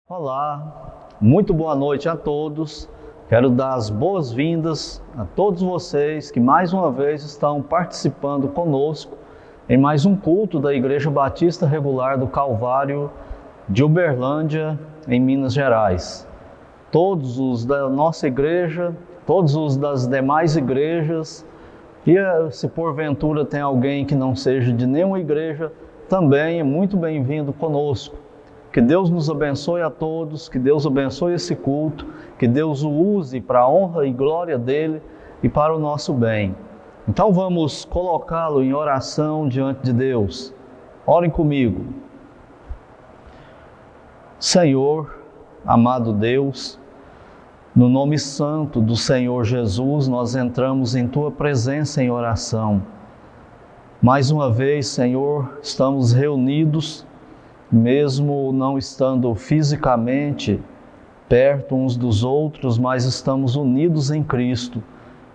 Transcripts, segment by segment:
Olá, muito boa noite a todos. Quero dar as boas-vindas a todos vocês que mais uma vez estão participando conosco em mais um culto da Igreja Batista Regular do Calvário de Uberlândia, em Minas Gerais. Todos os da nossa igreja, todos os das demais igrejas, e se porventura tem alguém que não seja de nenhuma igreja, também é muito bem-vindo conosco. Que Deus nos abençoe a todos, que Deus abençoe esse culto, que Deus o use para a honra e glória dele e para o nosso bem. Então vamos colocá-lo em oração diante de Deus. Orem comigo. Senhor, amado Deus, no nome santo do Senhor Jesus, nós entramos em Tua presença em oração. Mais uma vez, Senhor, estamos reunidos, mesmo não estando fisicamente perto uns dos outros, mas estamos unidos em Cristo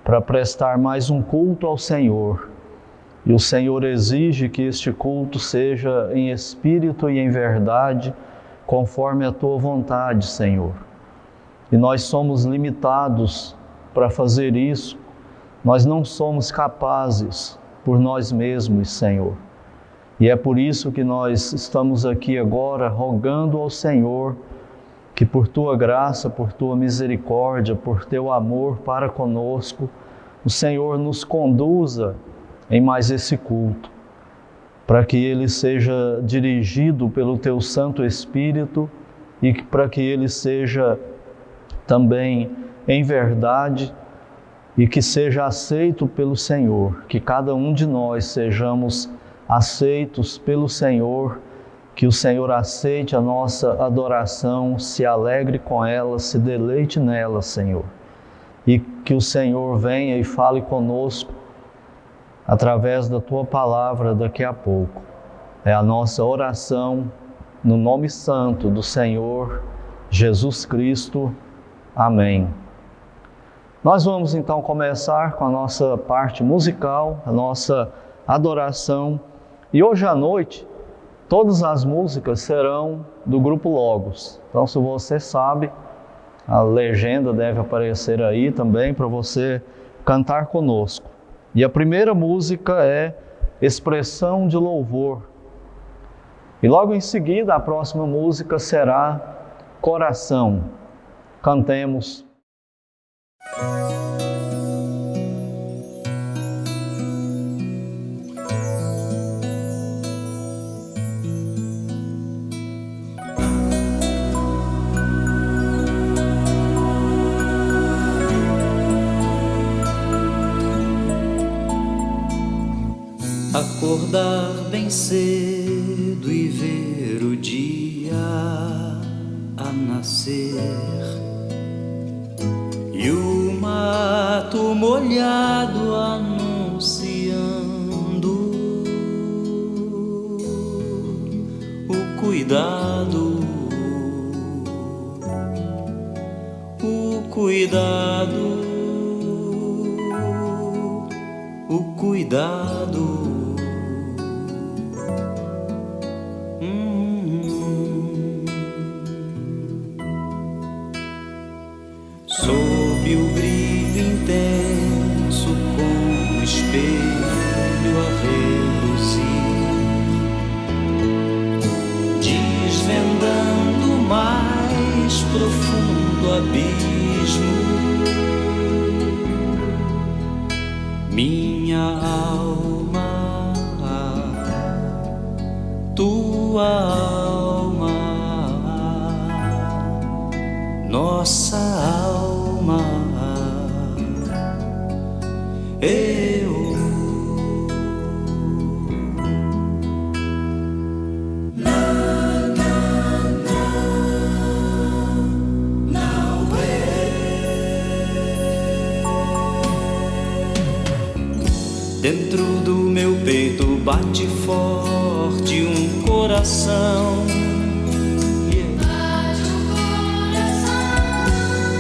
para prestar mais um culto ao Senhor. E o Senhor exige que este culto seja em espírito e em verdade, conforme a Tua vontade, Senhor. E nós somos limitados para fazer isso, nós não somos capazes por nós mesmos, Senhor. E é por isso que nós estamos aqui agora rogando ao Senhor que por Tua graça, por Tua misericórdia, por Teu amor para conosco, o Senhor nos conduza em mais esse culto, para que ele seja dirigido pelo Teu Santo Espírito e para que ele seja também em verdade e que seja aceito pelo Senhor, que cada um de nós sejamos aceitos pelo Senhor, que o Senhor aceite a nossa adoração, se alegre com ela, se deleite nela, Senhor. E que o Senhor venha e fale conosco através da Tua palavra daqui a pouco. É a nossa oração no nome santo do Senhor Jesus Cristo. Amém. Nós vamos então começar com a nossa parte musical, a nossa adoração. E hoje à noite, todas as músicas serão do Grupo Logos. Então, se você sabe, a legenda deve aparecer aí também para você cantar conosco. E a primeira música é Expressão de Louvor. E logo em seguida, a próxima música será Coração. Cantemos. Acordar bem cedo e ver o dia a nascer, e o mato molhado anunciando o cuidado, o cuidado, o cuidado. Sob o brilho intenso, como um espelho a reluzir, desvendando o mais profundo abismo, minha alma, tua alma, nossa alma, eu. Dentro do meu peito bate forte um coração.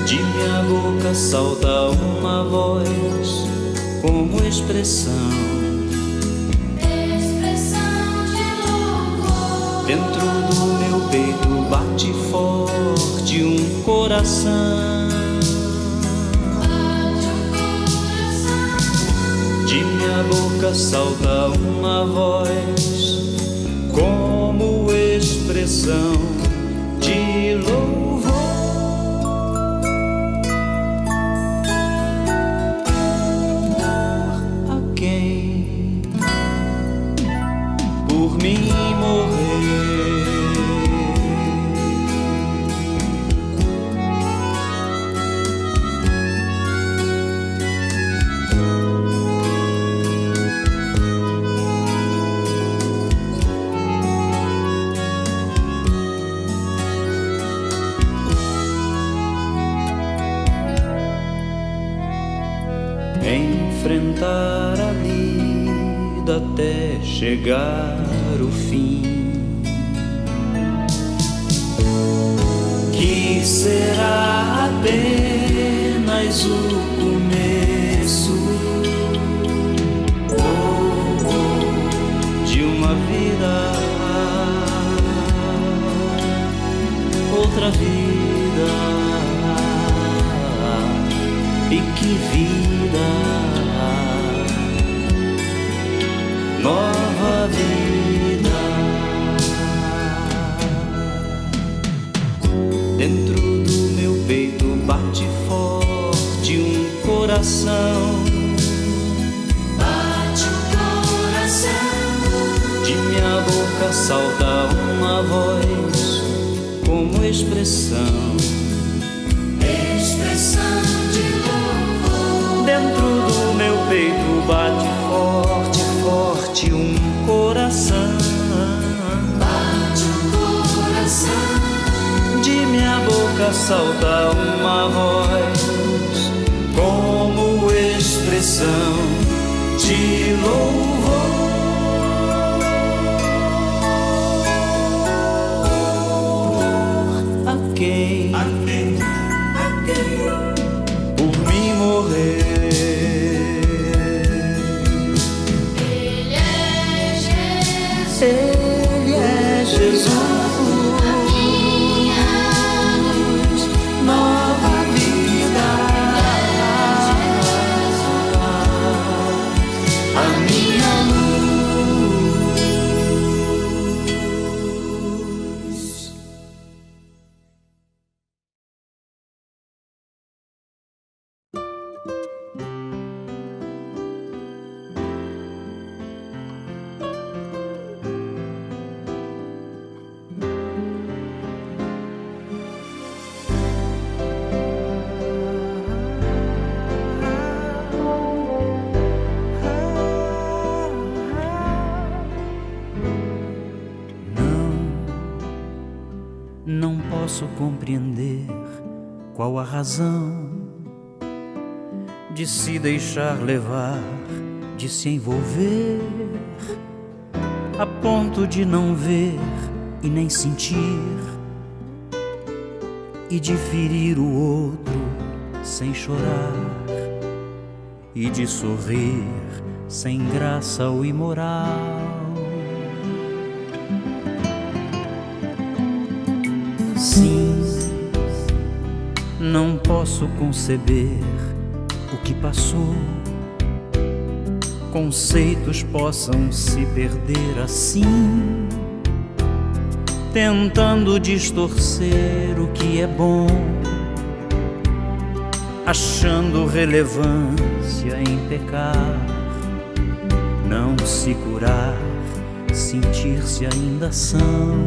De minha boca salta uma voz como expressão de louvor. Dentro do meu peito bate forte um coração. De minha boca salta uma voz como expressão de louvor a quem por mim morrer. Enfrentar a vida até chegar o fim, que será apenas o começo de uma vida, outra vida, e que vida, nova vida. Dentro do meu peito bate forte um coração. Bate o coração. De minha boca salta uma voz como expressão. Expressão de louvor. Dentro do meu peito bate forte, forte um coração. Bate o coração. De minha boca salta uma voz como expressão de louvor a quem por mim morrer. Ele é Jesus. Ele é Jesus, nova vida, a minha luz. Não posso compreender qual a razão de se deixar levar, de se envolver, a ponto de não ver e nem sentir, e de ferir o outro sem chorar, e de sorrir sem graça ou imoral. Sim, não posso conceber o que passou. Conceitos possam se perder assim, tentando distorcer o que é bom, achando relevância em pecar, não se curar, sentir-se ainda são.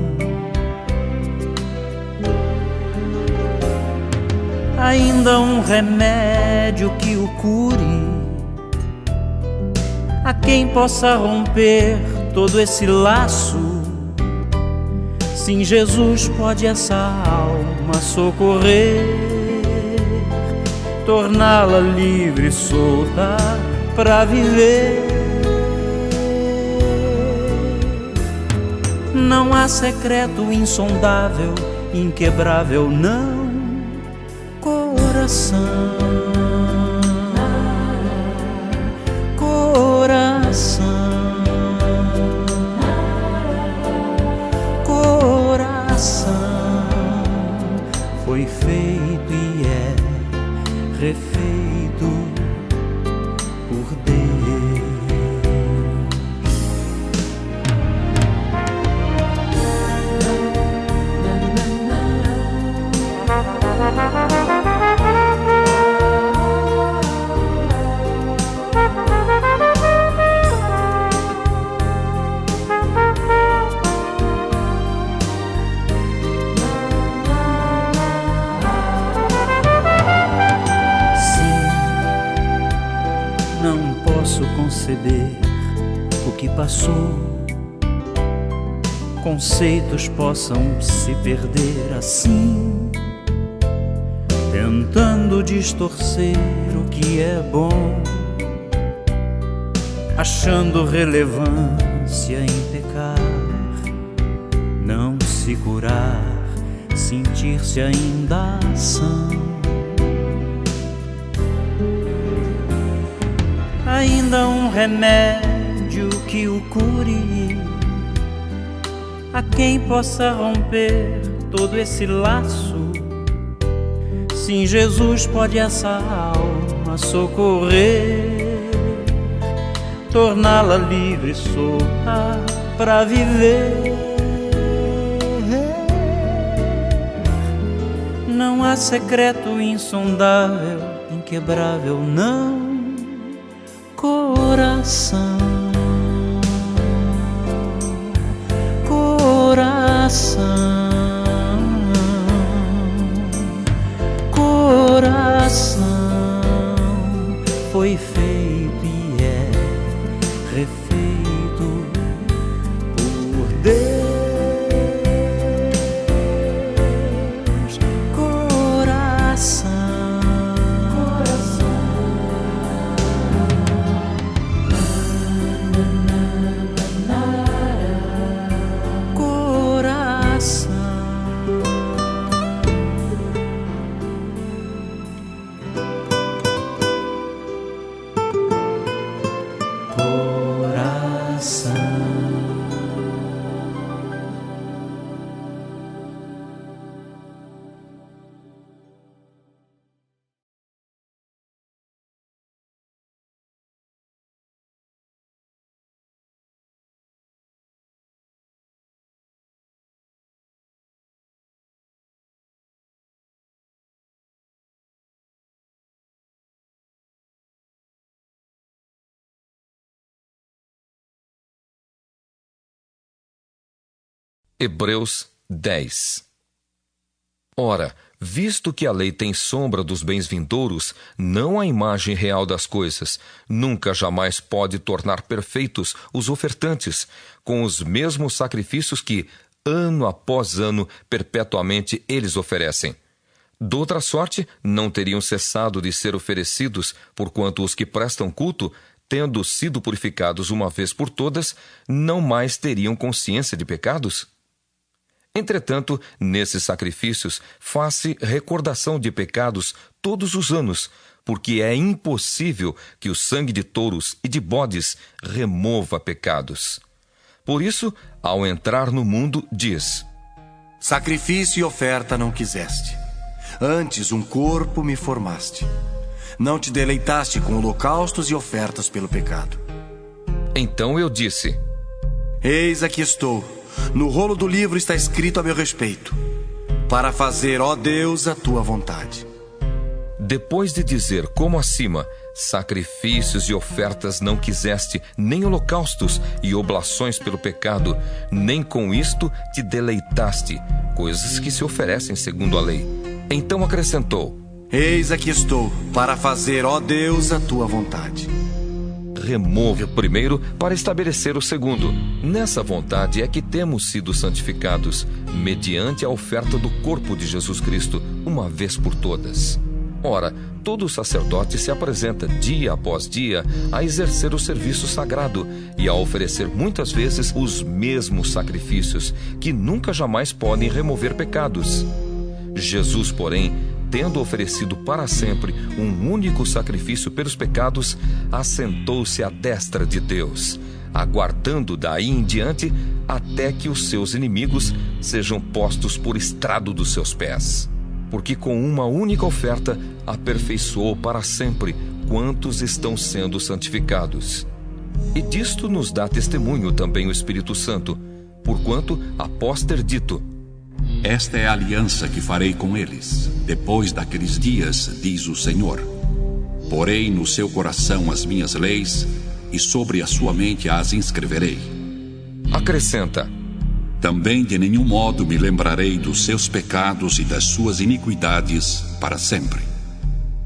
Ainda um remédio que o cure, a quem possa romper todo esse laço. Sim, Jesus pode essa alma socorrer, torná-la livre e solta pra viver. Não há secreto insondável, inquebrável, não. Coração, coração, coração. reviver o que passou, conceitos possam se perder assim, tentando distorcer o que é bom, achando relevância em pecar, não se curar, sentir-se ainda são. Ainda um remédio que o cure, a quem possa romper todo esse laço. Sim, Jesus pode essa alma socorrer, torná-la livre e solta pra viver. Não há secreto insondável, inquebrável, não. Coração, coração, coração foi feito e é refeito por Deus. Coração, Hebreus 10. Ora, visto que a lei tem sombra dos bens vindouros, não a imagem real das coisas, nunca jamais pode tornar perfeitos os ofertantes, com os mesmos sacrifícios que, ano após ano, perpetuamente eles oferecem. Doutra sorte, não teriam cessado de ser oferecidos, porquanto os que prestam culto, tendo sido purificados uma vez por todas, não mais teriam consciência de pecados? Entretanto, nesses sacrifícios, faz-se recordação de pecados todos os anos, porque é impossível que o sangue de touros e de bodes remova pecados. Por isso, ao entrar no mundo, diz: Sacrifício e oferta não quiseste, antes um corpo me formaste. Não te deleitaste com holocaustos e ofertas pelo pecado. Então eu disse: Eis aqui estou. No rolo do livro está escrito a meu respeito, para fazer, ó Deus, a tua vontade. Depois de dizer como acima, sacrifícios e ofertas não quiseste, nem holocaustos e oblações pelo pecado, nem com isto te deleitaste, coisas que se oferecem segundo a lei. Então acrescentou: Eis aqui estou, para fazer, ó Deus, a tua vontade. Remove o primeiro para estabelecer o segundo. Nessa vontade é que temos sido santificados, mediante a oferta do corpo de Jesus Cristo, uma vez por todas. Ora, todo sacerdote se apresenta dia após dia a exercer o serviço sagrado e a oferecer muitas vezes os mesmos sacrifícios, que nunca jamais podem remover pecados. Jesus, porém, tendo oferecido para sempre um único sacrifício pelos pecados, assentou-se à destra de Deus, aguardando daí em diante até que os seus inimigos sejam postos por estrado dos seus pés. Porque com uma única oferta aperfeiçoou para sempre quantos estão sendo santificados. E disto nos dá testemunho também o Espírito Santo, porquanto, após ter dito: Esta é a aliança que farei com eles, depois daqueles dias, diz o Senhor. Porei no seu coração as minhas leis, e sobre a sua mente as inscreverei. Acrescenta: Também de nenhum modo me lembrarei dos seus pecados e das suas iniquidades para sempre.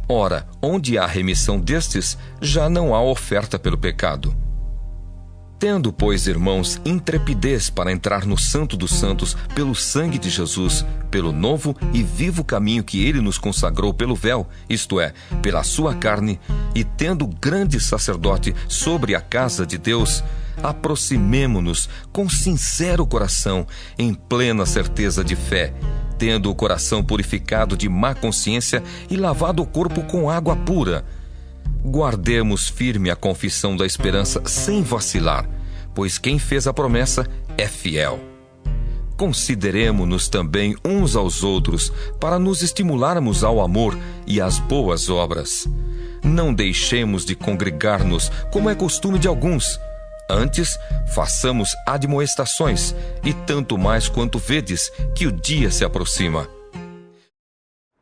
Ora, onde há remissão destes, já não há oferta pelo pecado. Tendo, pois, irmãos, intrepidez para entrar no Santo dos Santos pelo sangue de Jesus, pelo novo e vivo caminho que ele nos consagrou pelo véu, isto é, pela sua carne, e tendo grande sacerdote sobre a casa de Deus, aproximemo-nos com sincero coração, em plena certeza de fé, tendo o coração purificado de má consciência e lavado o corpo com água pura. Guardemos firme a confissão da esperança sem vacilar, pois quem fez a promessa é fiel. Consideremo-nos também uns aos outros para nos estimularmos ao amor e às boas obras. Não deixemos de congregar-nos, como é costume de alguns. Antes, façamos admoestações, e tanto mais quanto vedes que o dia se aproxima.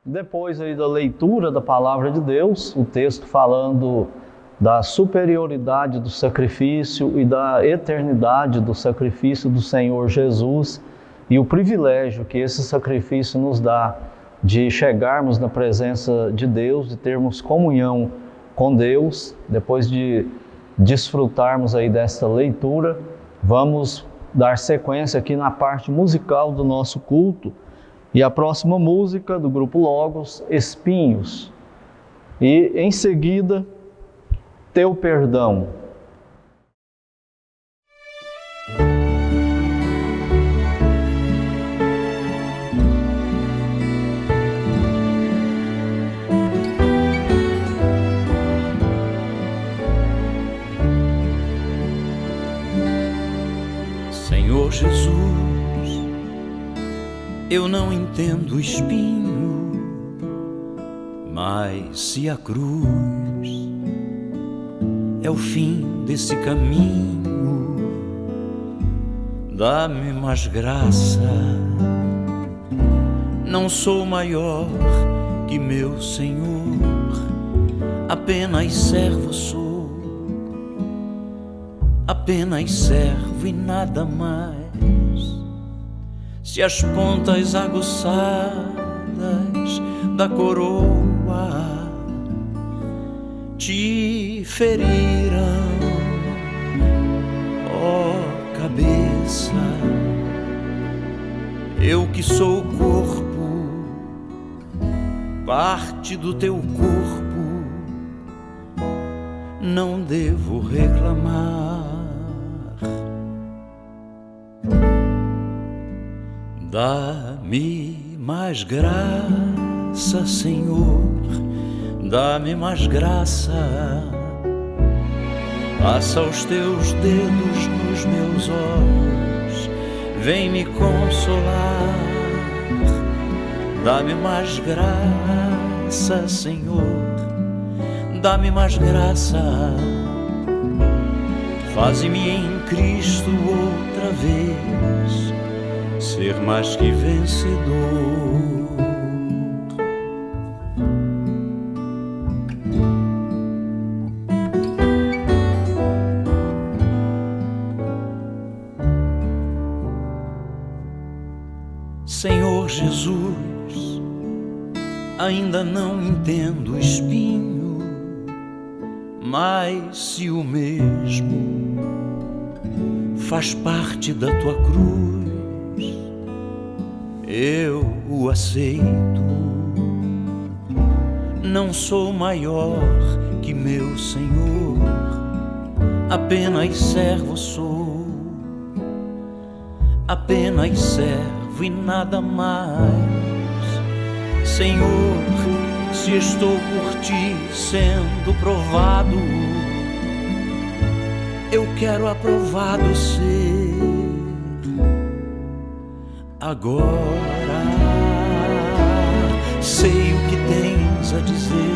Depois aí da leitura da palavra de Deus, o texto falando da superioridade do sacrifício e da eternidade do sacrifício do Senhor Jesus e o privilégio que esse sacrifício nos dá de chegarmos na presença de Deus, de termos comunhão com Deus. Depois de desfrutarmos aí desta leitura, vamos dar sequência aqui na parte musical do nosso culto. E a próxima música do grupo Logos, Espinhos. E em seguida, Teu Perdão. Senhor Jesus, eu não entendo o espinho, mas se a cruz é o fim desse caminho, dá-me mais graça. Não sou maior que meu Senhor, apenas servo sou, apenas servo e nada mais. Se as pontas aguçadas da coroa te feriram, ó cabeça, eu que sou o corpo, parte do teu corpo, não devo reclamar. Dá-me mais graça, Senhor, dá-me mais graça. Passa os teus dedos nos meus olhos, vem me consolar. Dá-me mais graça, Senhor, dá-me mais graça. Faze-me em Cristo outra vez ser mais que vencedor. Senhor Jesus, ainda não entendo o espinho, mas se o mesmo faz parte da tua cruz, eu o aceito. Não sou maior que meu Senhor, apenas servo sou, apenas servo e nada mais. Senhor, se estou por ti sendo provado, eu quero aprovado ser. Agora sei o que tens a dizer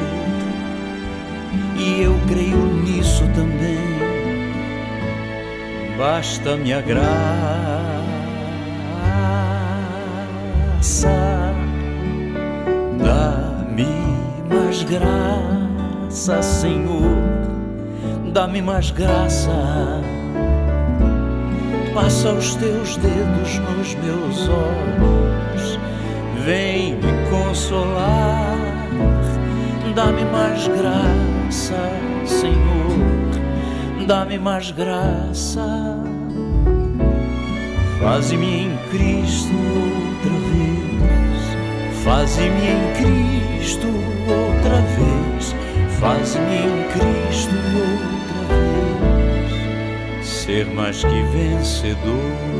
e eu creio nisso também. Basta-me a graça, dá-me mais graça, Senhor, dá-me mais graça. Passa os teus dedos nos meus olhos, vem me consolar. Dá-me mais graça, Senhor, dá-me mais graça, faze-me em Cristo outra vez, faze-me em Cristo outra vez, faze-me em Cristo outra vez, ser mais que vencedor.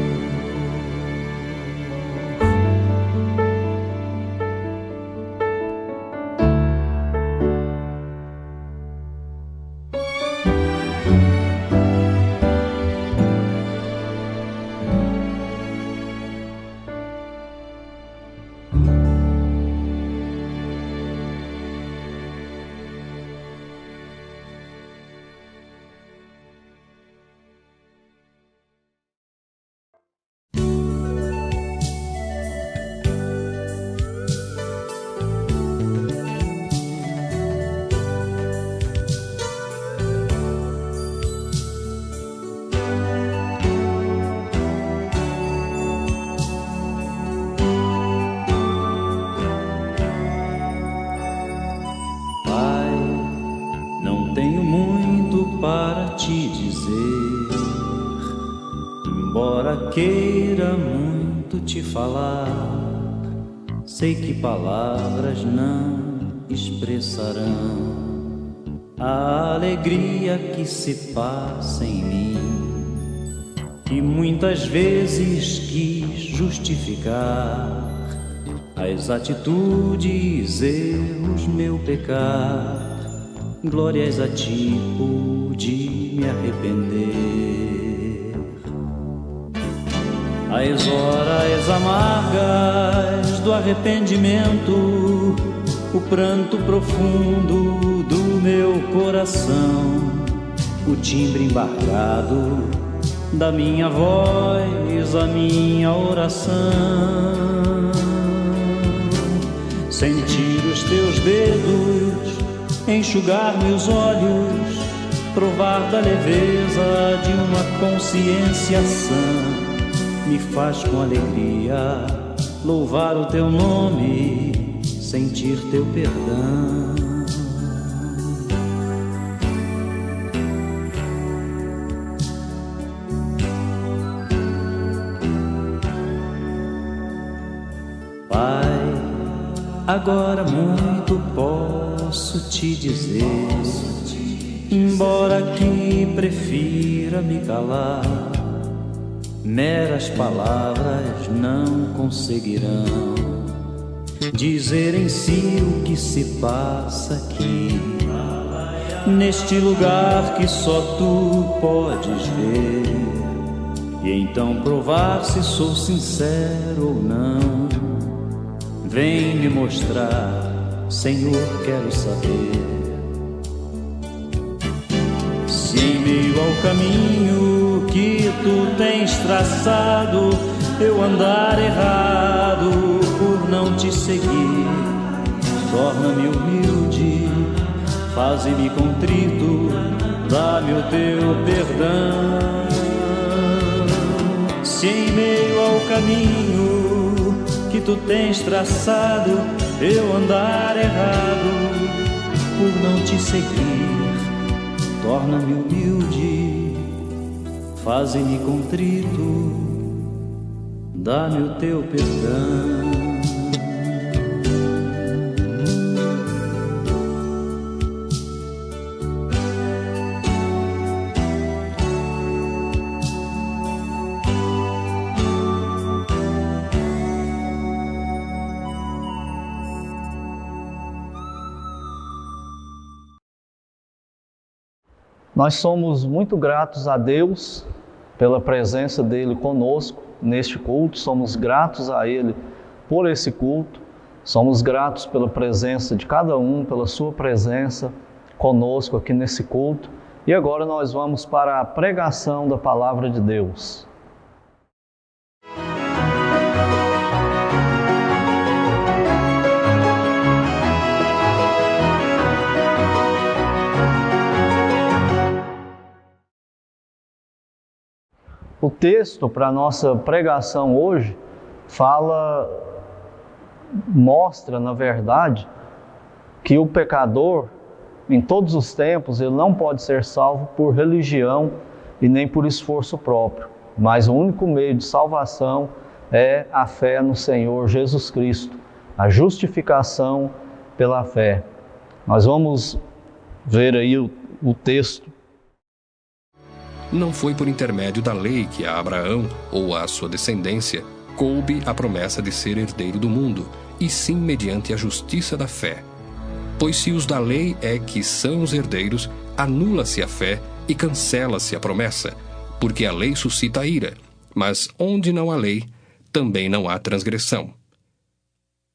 Queira muito te falar, sei que palavras não expressarão a alegria que se passa em mim, que muitas vezes quis justificar as atitudes, erros, meu pecar. Glórias a ti pude me arrepender. As horas amargas do arrependimento, o pranto profundo do meu coração, o timbre embargado da minha voz, a minha oração. Sentir os teus dedos enxugar meus olhos, provar da leveza de uma consciência sã, me faz com alegria louvar o teu nome, sentir teu perdão. Pai, agora muito posso te dizer, embora que prefira me calar, meras palavras não conseguirão dizer em si o que se passa aqui, neste lugar que só tu podes ver, e então provar se sou sincero ou não. Vem me mostrar, Senhor, quero saber, se em meio ao caminho que tu tens traçado eu andar errado por não te seguir. Torna-me humilde, faze-me contrito, dá-me o teu perdão. Se em meio ao caminho que tu tens traçado eu andar errado por não te seguir, torna-me humilde, faze-me contrito, dá-me o teu perdão. Nós somos muito gratos a Deus pela presença dele conosco neste culto, somos gratos a ele por esse culto, somos gratos pela presença de cada um, pela sua presença conosco aqui nesse culto. E agora nós vamos para a pregação da palavra de Deus. O texto para a nossa pregação hoje mostra, na verdade, que o pecador em todos os tempos, ele não pode ser salvo por religião e nem por esforço próprio. Mas o único meio de salvação é a fé no Senhor Jesus Cristo, a justificação pela fé. Nós vamos ver aí o texto. Não foi por intermédio da lei que a Abraão ou a sua descendência coube a promessa de ser herdeiro do mundo, e sim mediante a justiça da fé. Pois se os da lei é que são os herdeiros, anula-se a fé e cancela-se a promessa, porque a lei suscita a ira, mas onde não há lei, também não há transgressão.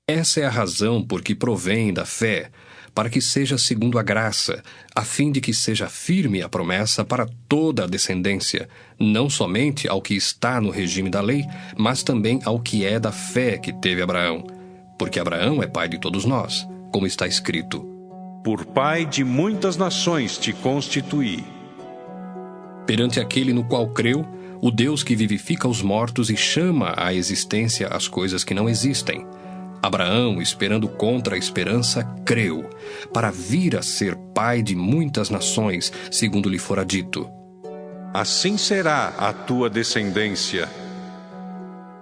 Essa é a razão por que provém da fé, para que seja segundo a graça, a fim de que seja firme a promessa para toda a descendência, não somente ao que está no regime da lei, mas também ao que é da fé que teve Abraão, porque Abraão é pai de todos nós, como está escrito: Por pai de muitas nações te constituí. Perante aquele no qual creu, o Deus que vivifica os mortos e chama à existência as coisas que não existem. Abraão, esperando contra a esperança, creu, para vir a ser pai de muitas nações, segundo lhe fora dito: Assim será a tua descendência.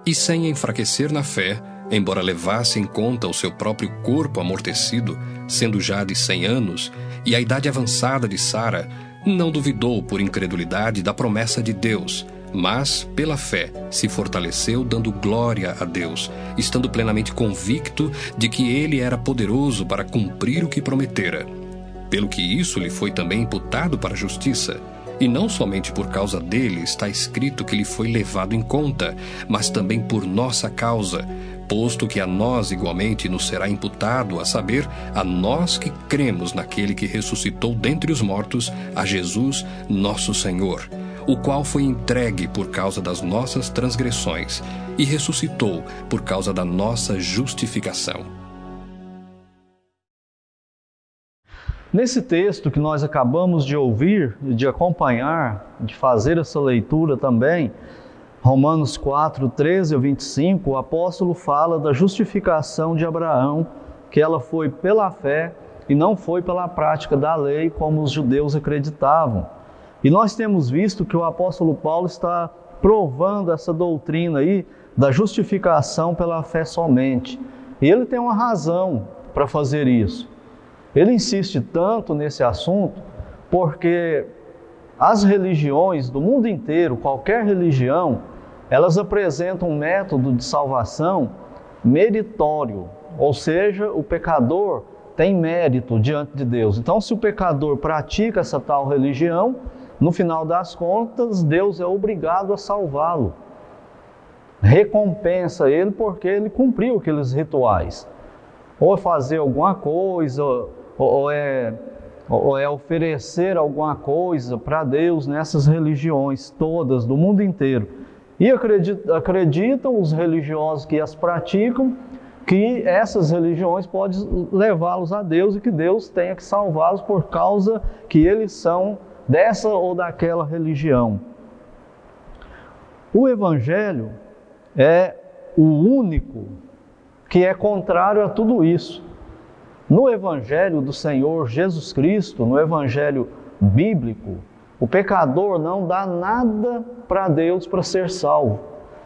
E sem enfraquecer na fé, embora levasse em conta o seu próprio corpo amortecido, sendo já de 100 anos, e a idade avançada de Sara, não duvidou por incredulidade da promessa de Deus, mas, pela fé, se fortaleceu dando glória a Deus, estando plenamente convicto de que ele era poderoso para cumprir o que prometera. Pelo que isso lhe foi também imputado para a justiça. E não somente por causa dele está escrito que lhe foi levado em conta, mas também por nossa causa, posto que a nós igualmente nos será imputado, a saber, a nós que cremos naquele que ressuscitou dentre os mortos, a Jesus, nosso Senhor, o qual foi entregue por causa das nossas transgressões e ressuscitou por causa da nossa justificação. Nesse texto que nós acabamos de ouvir, de acompanhar, de fazer essa leitura também, Romanos 4, 13 a 25, o apóstolo fala da justificação de Abraão, que ela foi pela fé e não foi pela prática da lei, como os judeus acreditavam. E nós temos visto que o apóstolo Paulo está provando essa doutrina aí da justificação pela fé somente. E ele tem uma razão para fazer isso. Ele insiste tanto nesse assunto porque as religiões do mundo inteiro, qualquer religião, elas apresentam um método de salvação meritório, ou seja, o pecador tem mérito diante de Deus. Então, se o pecador pratica essa tal religião, no final das contas, Deus é obrigado a salvá-lo. Recompensa ele porque ele cumpriu aqueles rituais. Ou fazer alguma coisa, ou é oferecer alguma coisa para Deus nessas religiões todas do mundo inteiro. E acreditam os religiosos que as praticam que essas religiões podem levá-los a Deus e que Deus tenha que salvá-los por causa que eles são dessa ou daquela religião. O Evangelho é o único que é contrário a tudo isso. No Evangelho do Senhor Jesus Cristo, no Evangelho bíblico, o pecador não dá nada para Deus para ser salvo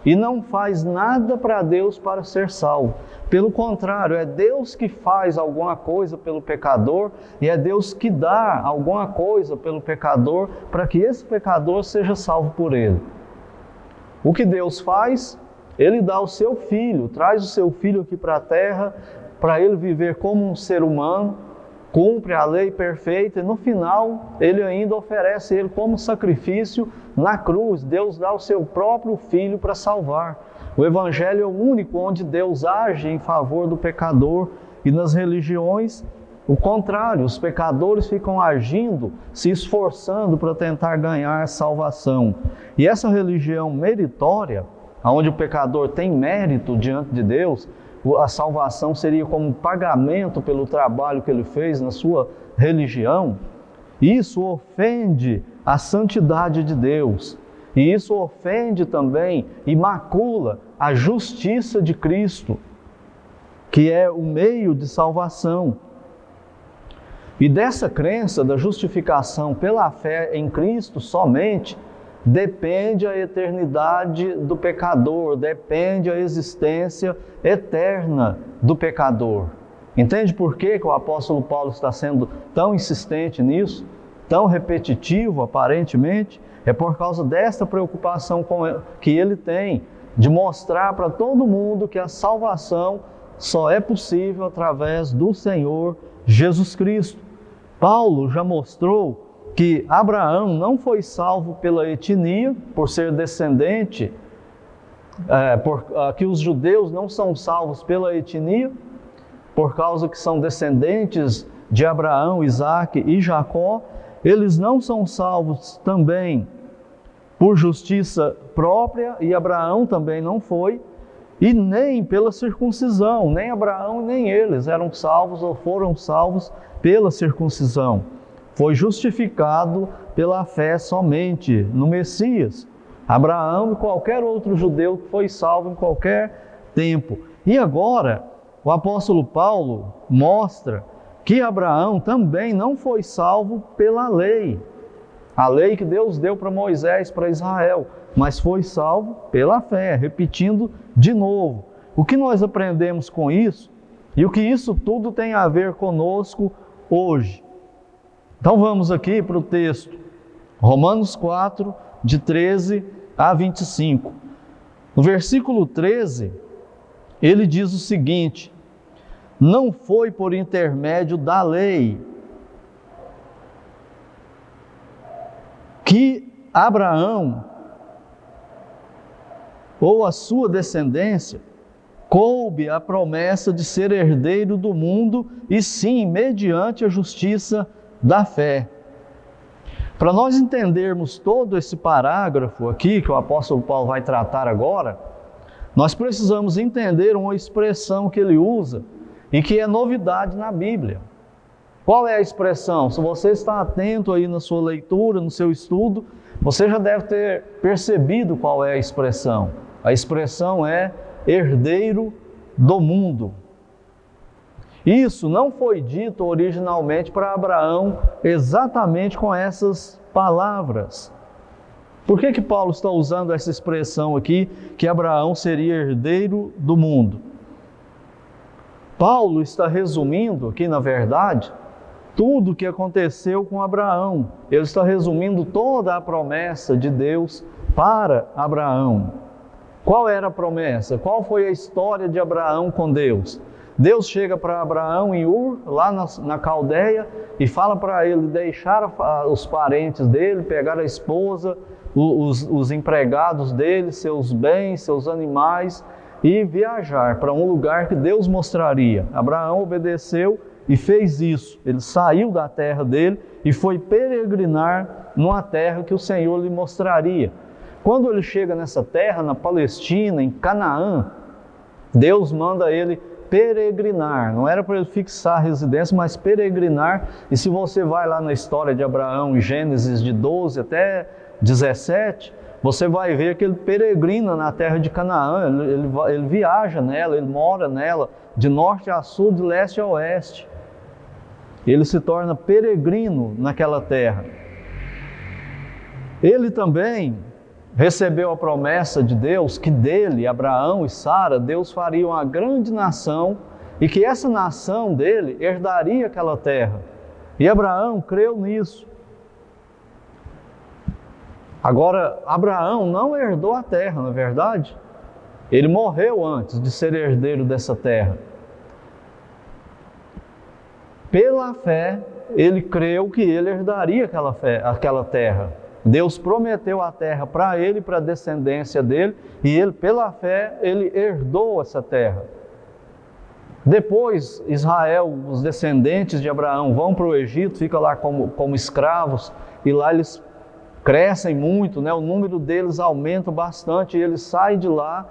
e não faz nada para Deus para ser salvo. Pelo contrário, é Deus que faz alguma coisa pelo pecador e é Deus que dá alguma coisa pelo pecador para que esse pecador seja salvo por ele. O que Deus faz? Ele dá o seu filho, traz o seu filho aqui para a terra para ele viver como um ser humano, cumpre a lei perfeita e no final ele ainda oferece ele como sacrifício na cruz. Deus dá o seu próprio filho para salvar. O Evangelho é o único onde Deus age em favor do pecador e nas religiões, o contrário, os pecadores ficam agindo, se esforçando para tentar ganhar a salvação. E essa religião meritória, onde o pecador tem mérito diante de Deus, a salvação seria como um pagamento pelo trabalho que ele fez na sua religião. Isso ofende a santidade de Deus. E isso ofende também e macula a justiça de Cristo, que é o meio de salvação. E dessa crença da justificação pela fé em Cristo somente, depende a eternidade do pecador, depende a existência eterna do pecador. Entende por que o apóstolo Paulo está sendo tão insistente nisso, tão repetitivo aparentemente? É por causa desta preocupação que ele tem de mostrar para todo mundo que a salvação só é possível através do Senhor Jesus Cristo. Paulo já mostrou que Abraão não foi salvo pela etnia, por ser descendente, que os judeus não são salvos pela etnia, por causa que são descendentes de Abraão, Isaque e Jacó. Eles não são salvos também por justiça própria, e Abraão também não foi, e nem pela circuncisão, nem Abraão nem eles eram salvos ou foram salvos pela circuncisão. Foi justificado pela fé somente no Messias. Abraão e qualquer outro judeu que foi salvo em qualquer tempo. E agora, o apóstolo Paulo mostra que Abraão também não foi salvo pela lei. A lei que Deus deu para Moisés, para Israel, mas foi salvo pela fé, repetindo de novo. O que nós aprendemos com isso e o que isso tudo tem a ver conosco hoje? Então vamos aqui para o texto, Romanos 4, de 13 a 25. No versículo 13, ele diz o seguinte: não foi por intermédio da lei que Abraão ou a sua descendência coube a promessa de ser herdeiro do mundo, e sim mediante a justiça da fé. Para nós entendermos todo esse parágrafo aqui, que o apóstolo Paulo vai tratar agora, nós precisamos entender uma expressão que ele usa e que é novidade na Bíblia. Qual é a expressão? Se você está atento aí na sua leitura, no seu estudo, você já deve ter percebido qual é a expressão. A expressão é herdeiro do mundo. Isso não foi dito originalmente para Abraão exatamente com essas palavras. Por que Paulo está usando essa expressão aqui, que Abraão seria herdeiro do mundo? Paulo está resumindo aqui, na verdade, tudo o que aconteceu com Abraão. Ele está resumindo toda a promessa de Deus para Abraão. Qual era a promessa? Qual foi a história de Abraão com Deus? Deus chega para Abraão em Ur, lá na Caldeia, e fala para ele deixar os parentes dele, pegar a esposa, os empregados dele, seus bens, seus animais, e viajar para um lugar que Deus mostraria. Abraão obedeceu e fez isso. Ele saiu da terra dele e foi peregrinar numa terra que o Senhor lhe mostraria. Quando ele chega nessa terra, na Palestina, em Canaã, Deus manda ele peregrinar. Não era para ele fixar a residência, mas peregrinar. E se você vai lá na história de Abraão, em Gênesis de 12 até 17, você vai ver que ele peregrina na terra de Canaã, ele viaja nela, ele mora nela, de norte a sul, de leste a oeste. Ele se torna peregrino naquela terra. Ele também recebeu a promessa de Deus que dele, Abraão e Sara, Deus faria uma grande nação e que essa nação dele herdaria aquela terra. E Abraão creu nisso. Agora, Abraão não herdou a terra, não é verdade? Ele morreu antes de ser herdeiro dessa terra. Pela fé, ele creu que ele herdaria aquela terra. Deus prometeu a terra para ele, para a descendência dele, e ele, pela fé, ele herdou essa terra. Depois, Israel, os descendentes de Abraão, vão para o Egito, ficam lá como escravos, e lá eles crescem muito, né? O número deles aumenta bastante, e eles saem de lá,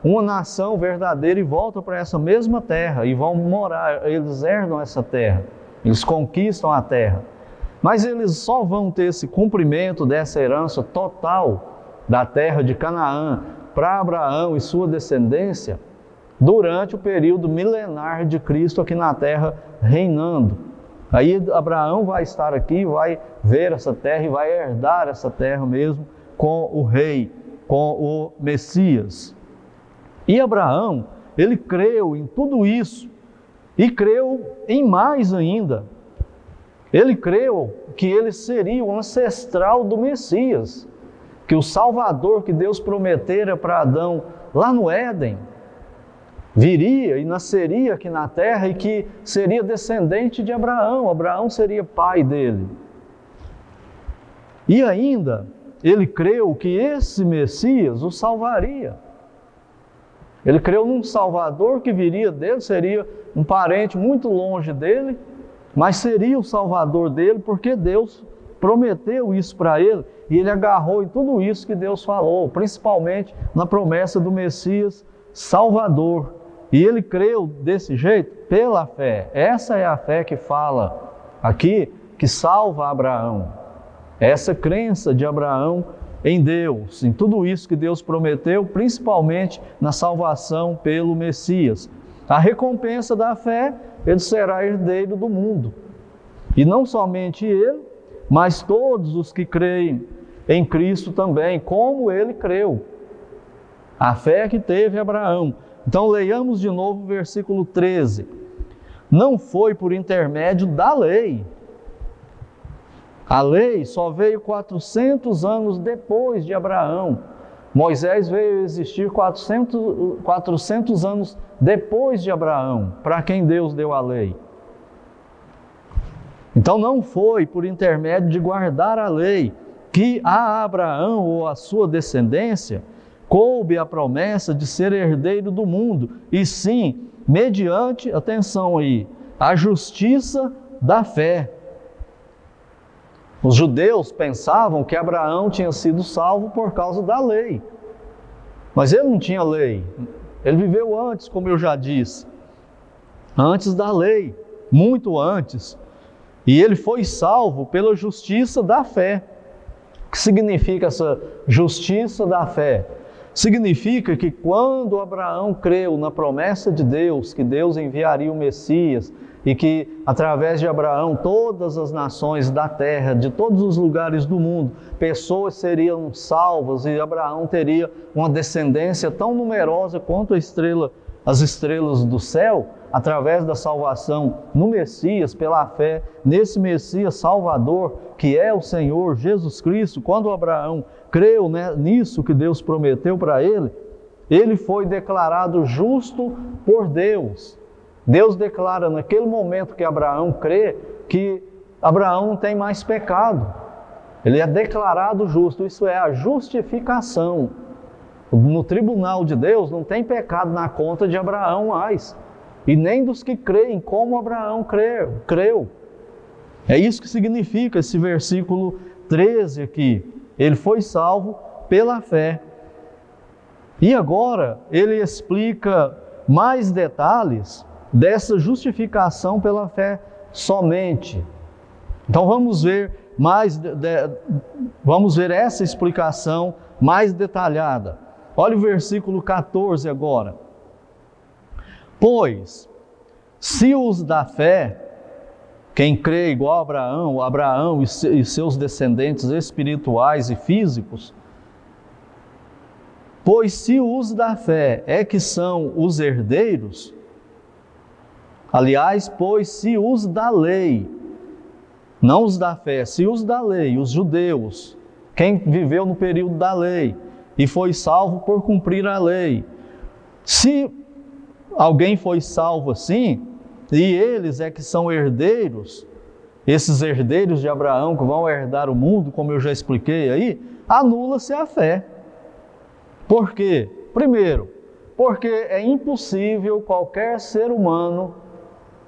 uma nação verdadeira, e voltam para essa mesma terra, e vão morar, eles herdam essa terra, eles conquistam a terra. Mas eles só vão ter esse cumprimento dessa herança total da terra de Canaã para Abraão e sua descendência durante o período milenar de Cristo aqui na terra reinando. Aí Abraão vai estar aqui, vai ver essa terra e vai herdar essa terra mesmo com o rei, com o Messias. E Abraão, ele creu em tudo isso e creu em mais ainda. Ele creu que ele seria o ancestral do Messias, que o Salvador que Deus prometera para Adão lá no Éden, viria e nasceria aqui na terra e que seria descendente de Abraão. Abraão seria pai dele. E ainda, ele creu que esse Messias o salvaria. Ele creu num Salvador que viria dele, seria um parente muito longe dele, mas seria o Salvador dele, porque Deus prometeu isso para ele, e ele agarrou em tudo isso que Deus falou, principalmente na promessa do Messias Salvador. E ele creu desse jeito pela fé. Essa é a fé que fala aqui, que salva Abraão. Essa crença de Abraão em Deus, em tudo isso que Deus prometeu, principalmente na salvação pelo Messias. A recompensa da fé, ele será herdeiro do mundo. E não somente ele, mas todos os que creem em Cristo também, como ele creu. A fé que teve Abraão. Então leiamos de novo o versículo 13. Não foi por intermédio da lei. A lei só veio 400 anos depois de Abraão. Moisés veio existir 400 anos depois de Abraão, para quem Deus deu a lei. Então não foi por intermédio de guardar a lei que a Abraão ou a sua descendência coube a promessa de ser herdeiro do mundo, e sim, mediante, atenção aí, a justiça da fé. Os judeus pensavam que Abraão tinha sido salvo por causa da lei, mas ele não tinha lei, ele viveu antes, como eu já disse, antes da lei, muito antes, e ele foi salvo pela justiça da fé. O que significa essa justiça da fé? Significa que quando Abraão creu na promessa de Deus, que Deus enviaria o Messias e que através de Abraão todas as nações da terra, de todos os lugares do mundo, pessoas seriam salvas e Abraão teria uma descendência tão numerosa quanto as estrelas do céu, através da salvação no Messias, pela fé nesse Messias Salvador, que é o Senhor Jesus Cristo. Quando Abraão creu nisso que Deus prometeu para ele, ele foi declarado justo por Deus. Deus declara naquele momento que Abraão crê, que Abraão não tem mais pecado. Ele é declarado justo, isso é a justificação. No tribunal de Deus não tem pecado na conta de Abraão mais, e nem dos que creem como Abraão creu. É isso que significa esse versículo 13 aqui. Ele foi salvo pela fé. E agora ele explica mais detalhes dessa justificação pela fé somente. Então vamos ver essa explicação mais detalhada. Olha o versículo 14 agora. Pois, se os da fé, quem crê igual a Abraão e seus descendentes espirituais e físicos, pois se os da fé é que são os herdeiros, aliás, pois se os da lei, não os da fé, se os da lei, os judeus, quem viveu no período da lei e foi salvo por cumprir a lei, se alguém foi salvo assim, e eles é que são herdeiros, esses herdeiros de Abraão que vão herdar o mundo, como eu já expliquei aí, anula-se a fé. Por quê? Primeiro, porque é impossível qualquer ser humano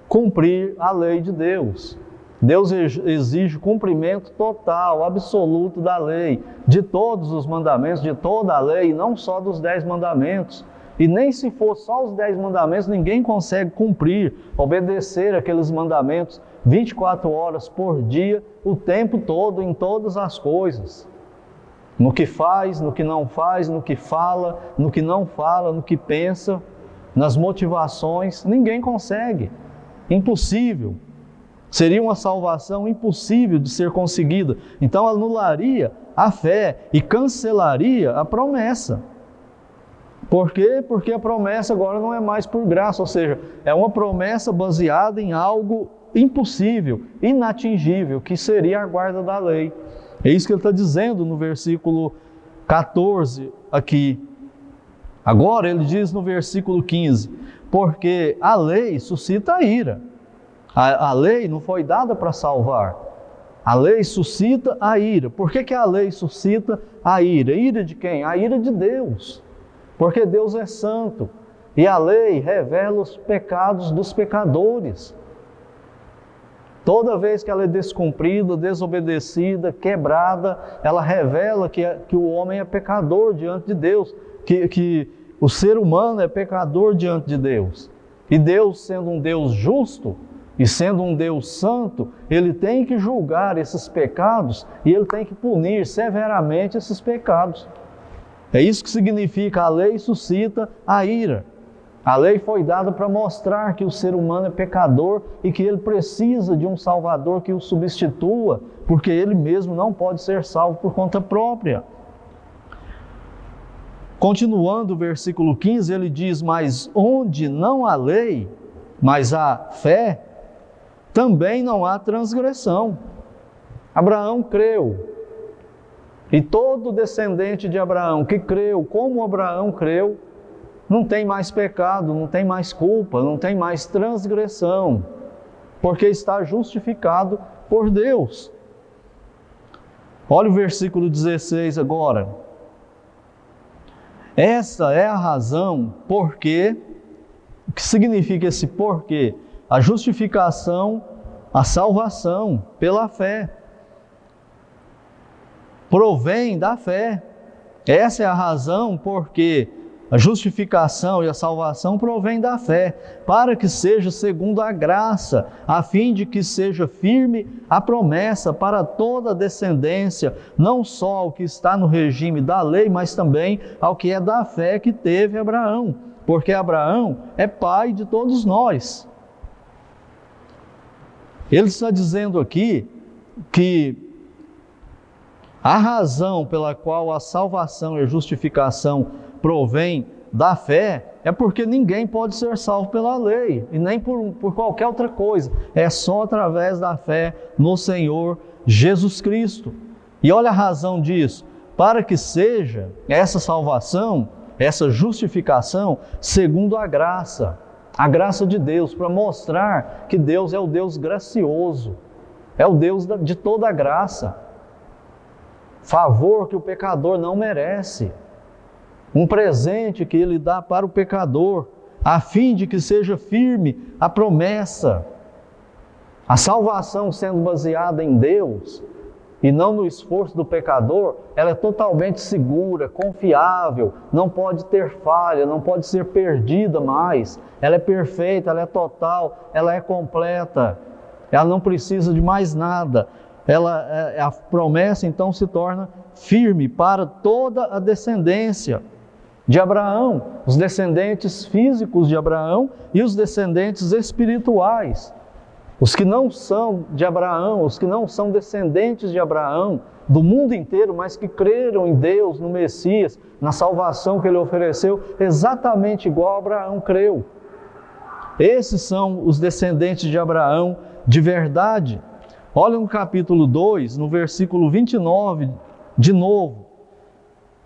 cumprir a lei de Deus. Deus exige cumprimento total, absoluto da lei, de todos os mandamentos, de toda a lei, não só dos 10 mandamentos. E nem se for só os 10 mandamentos, ninguém consegue cumprir, obedecer aqueles mandamentos 24 horas por dia, o tempo todo, em todas as coisas. No que faz, no que não faz, no que fala, no que não fala, no que pensa, nas motivações, ninguém consegue. Impossível. Seria uma salvação impossível de ser conseguida. Então anularia a fé e cancelaria a promessa. Por quê? Porque a promessa agora não é mais por graça, ou seja, é uma promessa baseada em algo impossível, inatingível, que seria a guarda da lei. É isso que ele está dizendo no versículo 14 aqui. Agora ele diz no versículo 15, porque a lei suscita a ira. A lei não foi dada para salvar. A lei suscita a ira. Por que a lei suscita a ira? Ira de quem? A ira de Deus. Porque Deus é santo. E a lei revela os pecados dos pecadores. Toda vez que ela é descumprida, desobedecida, quebrada, ela revela que o homem é pecador diante de Deus. Que o ser humano é pecador diante de Deus. E Deus, sendo um Deus justo, e sendo um Deus santo, Ele tem que julgar esses pecados e Ele tem que punir severamente esses pecados. É isso que significa a lei suscita a ira. A lei foi dada para mostrar que o ser humano é pecador e que ele precisa de um Salvador que o substitua, porque ele mesmo não pode ser salvo por conta própria. Continuando o versículo 15, ele diz, mas onde não há lei, mas há fé, também não há transgressão. Abraão creu. E todo descendente de Abraão que creu, como Abraão creu, não tem mais pecado, não tem mais culpa, não tem mais transgressão, porque está justificado por Deus. Olha o versículo 16 agora. Essa é a razão porque, o que significa esse porquê? A justificação, a salvação pela fé. Provém da fé. Essa é a razão porque a justificação e a salvação provém da fé, para que seja segundo a graça, a fim de que seja firme a promessa para toda a descendência, não só ao que está no regime da lei, mas também ao que é da fé que teve Abraão, porque Abraão é pai de todos nós. Ele está dizendo aqui que a razão pela qual a salvação e a justificação provém da fé é porque ninguém pode ser salvo pela lei e nem por qualquer outra coisa. É só através da fé no Senhor Jesus Cristo. E olha a razão disso, para que seja essa salvação, essa justificação, segundo a graça de Deus, para mostrar que Deus é o Deus gracioso, é o Deus de toda a graça. Favor que o pecador não merece. Um presente que Ele dá para o pecador, a fim de que seja firme a promessa. A salvação sendo baseada em Deus e não no esforço do pecador, ela é totalmente segura, confiável, não pode ter falha, não pode ser perdida mais. Ela é perfeita, ela é total, ela é completa. Ela não precisa de mais nada. A promessa então se torna firme para toda a descendência de Abraão, os descendentes físicos de Abraão e os descendentes espirituais. Os que não são de Abraão, os que não são descendentes de Abraão, do mundo inteiro, mas que creram em Deus, no Messias, na salvação que Ele ofereceu, exatamente igual Abraão creu. Esses são os descendentes de Abraão de verdade. Olha no capítulo 2, no versículo 29, de novo.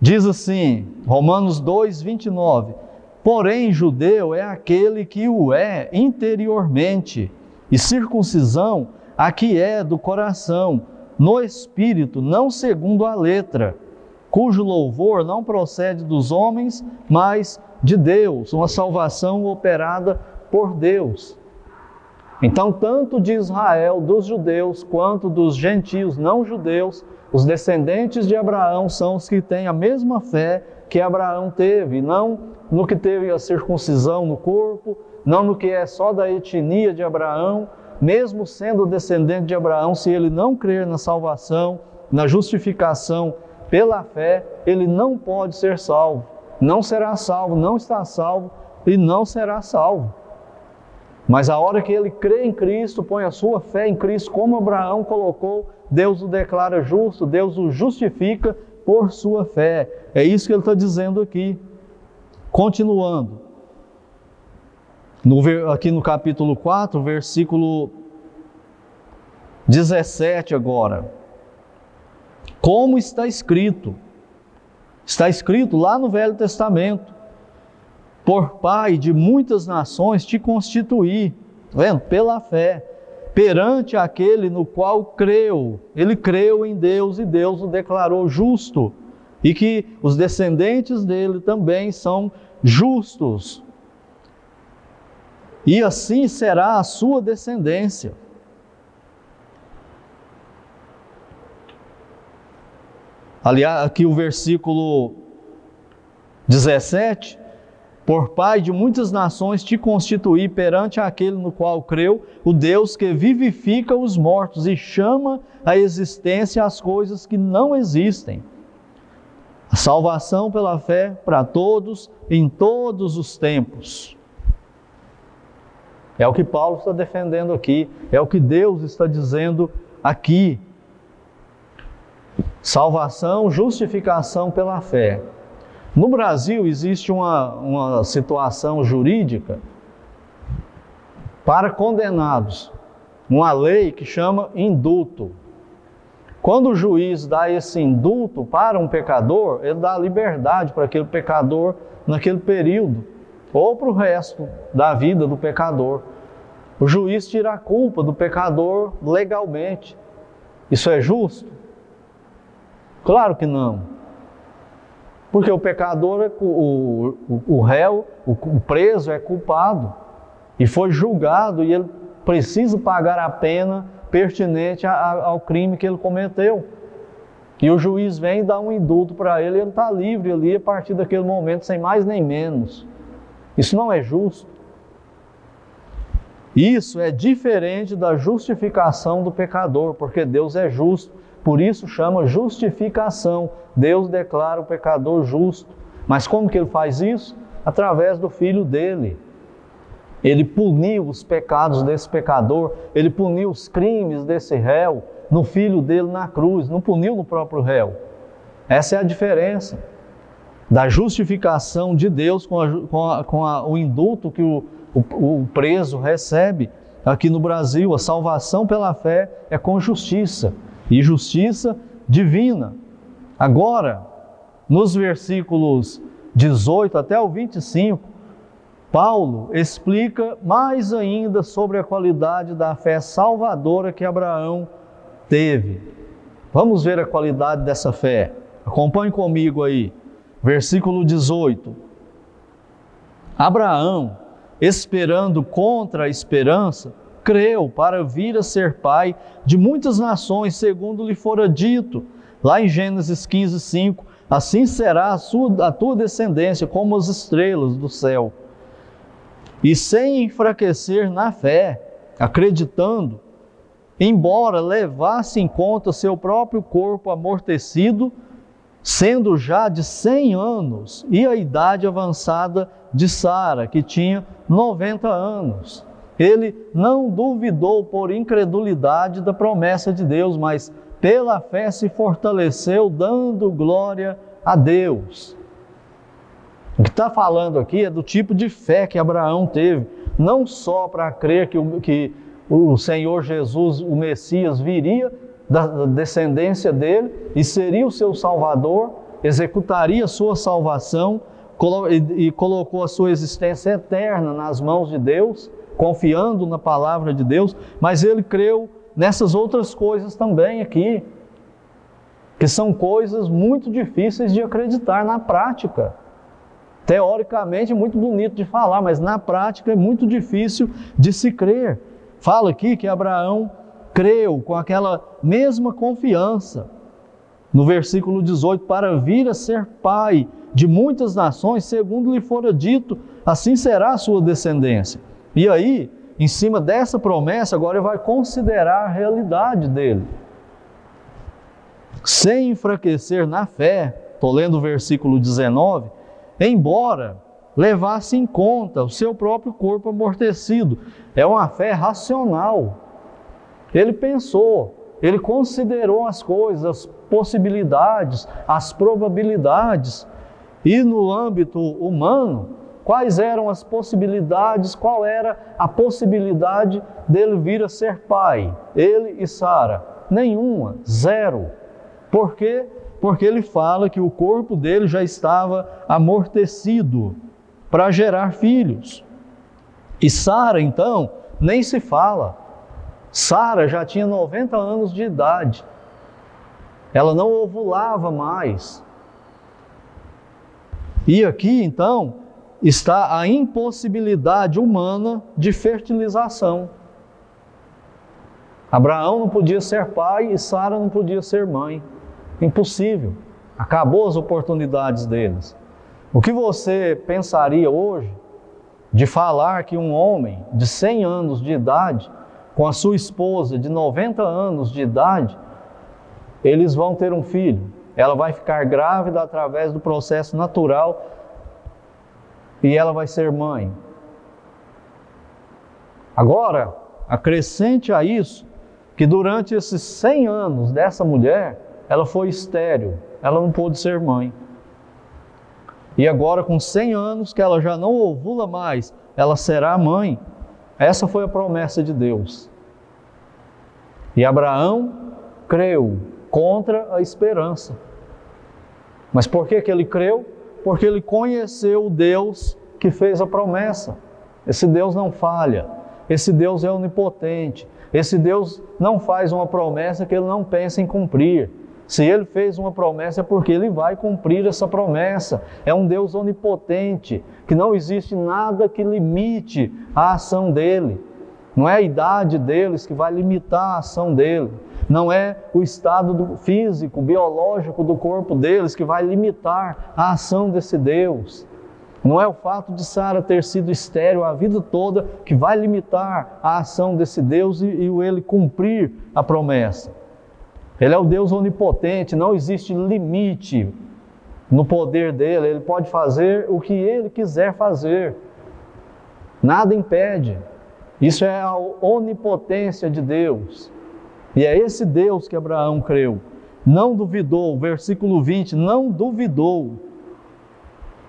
Diz assim, Romanos 2, 29. Porém, judeu é aquele que o é interiormente, e circuncisão a que é do coração, no espírito, não segundo a letra, cujo louvor não procede dos homens, mas de Deus, uma salvação operada por Deus. Então, tanto de Israel, dos judeus, quanto dos gentios não judeus, os descendentes de Abraão são os que têm a mesma fé que Abraão teve, não no que teve a circuncisão no corpo, não no que é só da etnia de Abraão, mesmo sendo descendente de Abraão, se ele não crer na salvação, na justificação pela fé, ele não pode ser salvo, não será salvo, não está salvo e não será salvo. Mas a hora que ele crê em Cristo, põe a sua fé em Cristo, como Abraão colocou, Deus o declara justo, Deus o justifica por sua fé. É isso que ele está dizendo aqui. Continuando. Aqui no capítulo 4, versículo 17 agora. Como está escrito? Está escrito lá no Velho Testamento: por pai de muitas nações te constituí, vendo? Pela fé, perante aquele no qual creu. Ele creu em Deus e Deus o declarou justo, e que os descendentes dele também são justos. E assim será a sua descendência. Aliás, aqui o versículo 17: por pai de muitas nações te constituí perante aquele no qual creu, o Deus que vivifica os mortos e chama à existência as coisas que não existem. A salvação pela fé para todos, em todos os tempos. É o que Paulo está defendendo aqui, é o que Deus está dizendo aqui. Salvação, justificação pela fé. No Brasil existe uma situação jurídica para condenados, uma lei que chama indulto. Quando o juiz dá esse indulto para um pecador, ele dá liberdade para aquele pecador naquele período, ou para o resto da vida do pecador. O juiz tira a culpa do pecador legalmente. Isso é justo? Claro que não. Porque o pecador, o réu, o preso é culpado e foi julgado e ele precisa pagar a pena pertinente ao crime que ele cometeu. E o juiz vem e dá um indulto para ele e ele está livre ali a partir daquele momento, sem mais nem menos. Isso não é justo. Isso é diferente da justificação do pecador, porque Deus é justo. Por isso chama justificação. Deus declara o pecador justo. Mas como que ele faz isso? Através do Filho dele. Ele puniu os pecados desse pecador, ele puniu os crimes desse réu no Filho dele na cruz, não puniu no próprio réu. Essa é a diferença da justificação de Deus com o indulto que o preso recebe. Aqui no Brasil, a salvação pela fé é com justiça, e justiça divina. Agora, nos versículos 18 até o 25, Paulo explica mais ainda sobre a qualidade da fé salvadora que Abraão teve. Vamos ver a qualidade dessa fé. Acompanhe comigo aí. Versículo 18. Abraão, esperando contra a esperança, creu para vir a ser pai de muitas nações, segundo lhe fora dito. Lá em Gênesis 15, 5, assim será a tua descendência como as estrelas do céu. E sem enfraquecer na fé, acreditando, embora levasse em conta seu próprio corpo amortecido, sendo já de 100 anos, e a idade avançada de Sara, que tinha 90 anos. Ele não duvidou por incredulidade da promessa de Deus, mas pela fé se fortaleceu, dando glória a Deus. O que está falando aqui é do tipo de fé que Abraão teve, não só para crer que o Senhor Jesus, o Messias, viria da descendência dele e seria o seu Salvador, executaria a sua salvação e colocou a sua existência eterna nas mãos de Deus, confiando na palavra de Deus, mas ele creu nessas outras coisas também aqui, que são coisas muito difíceis de acreditar na prática. Teoricamente é muito bonito de falar, mas na prática é muito difícil de se crer. Fala aqui que Abraão creu com aquela mesma confiança. No versículo 18, para vir a ser pai de muitas nações, segundo lhe fora dito, assim será a sua descendência. E aí, em cima dessa promessa, agora ele vai considerar a realidade dele. Sem enfraquecer na fé, estou lendo o versículo 19, embora levasse em conta o seu próprio corpo amortecido. É uma fé racional. Ele pensou, ele considerou as coisas, as possibilidades, as probabilidades. E no âmbito humano, quais eram as possibilidades, qual era a possibilidade dele vir a ser pai, ele e Sara? Nenhuma, zero. Por quê? Porque ele fala que o corpo dele já estava amortecido para gerar filhos. E Sara, então, nem se fala. Sara já tinha 90 anos de idade. Ela não ovulava mais. E aqui, então, está a impossibilidade humana de fertilização. Abraão não podia ser pai e Sara não podia ser mãe. Impossível. Acabou as oportunidades deles. O que você pensaria hoje de falar que um homem de 100 anos de idade, com a sua esposa de 90 anos de idade, eles vão ter um filho? Ela vai ficar grávida através do processo natural e ela vai ser mãe. Agora, acrescente a isso que durante esses 100 anos dessa mulher, ela foi estéril, ela não pôde ser mãe. E agora, com 100 anos, que ela já não ovula mais, ela será mãe. Essa foi a promessa de Deus. E Abraão creu contra a esperança. Mas por que ele creu? Porque ele conheceu o Deus que fez a promessa. Esse Deus não falha. Esse Deus é onipotente. Esse Deus não faz uma promessa que ele não pensa em cumprir. Se ele fez uma promessa é porque ele vai cumprir essa promessa. É um Deus onipotente, que não existe nada que limite a ação dele. Não é a idade deles que vai limitar a ação dele. Não é o estado físico, biológico do corpo deles que vai limitar a ação desse Deus. Não é o fato de Sara ter sido estéril a vida toda que vai limitar a ação desse Deus e ele cumprir a promessa. Ele é o Deus onipotente, não existe limite no poder dele. Ele pode fazer o que ele quiser fazer. Nada impede. Isso é a onipotência de Deus. E é esse Deus que Abraão creu. Não duvidou, versículo 20, não duvidou.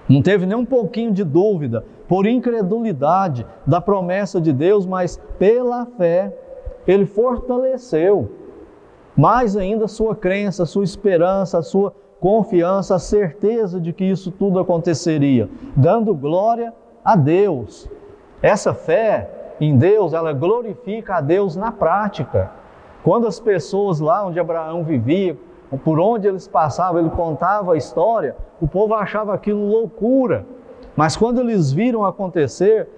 Não teve nem um pouquinho de dúvida, por incredulidade da promessa de Deus, mas pela fé, ele fortaleceu mais ainda a sua crença, a sua esperança, a sua confiança, a certeza de que isso tudo aconteceria, dando glória a Deus. Essa fé em Deus, ela glorifica a Deus na prática. Quando as pessoas lá onde Abraão vivia, por onde eles passavam, ele contava a história, o povo achava aquilo loucura. Mas quando eles viram acontecer,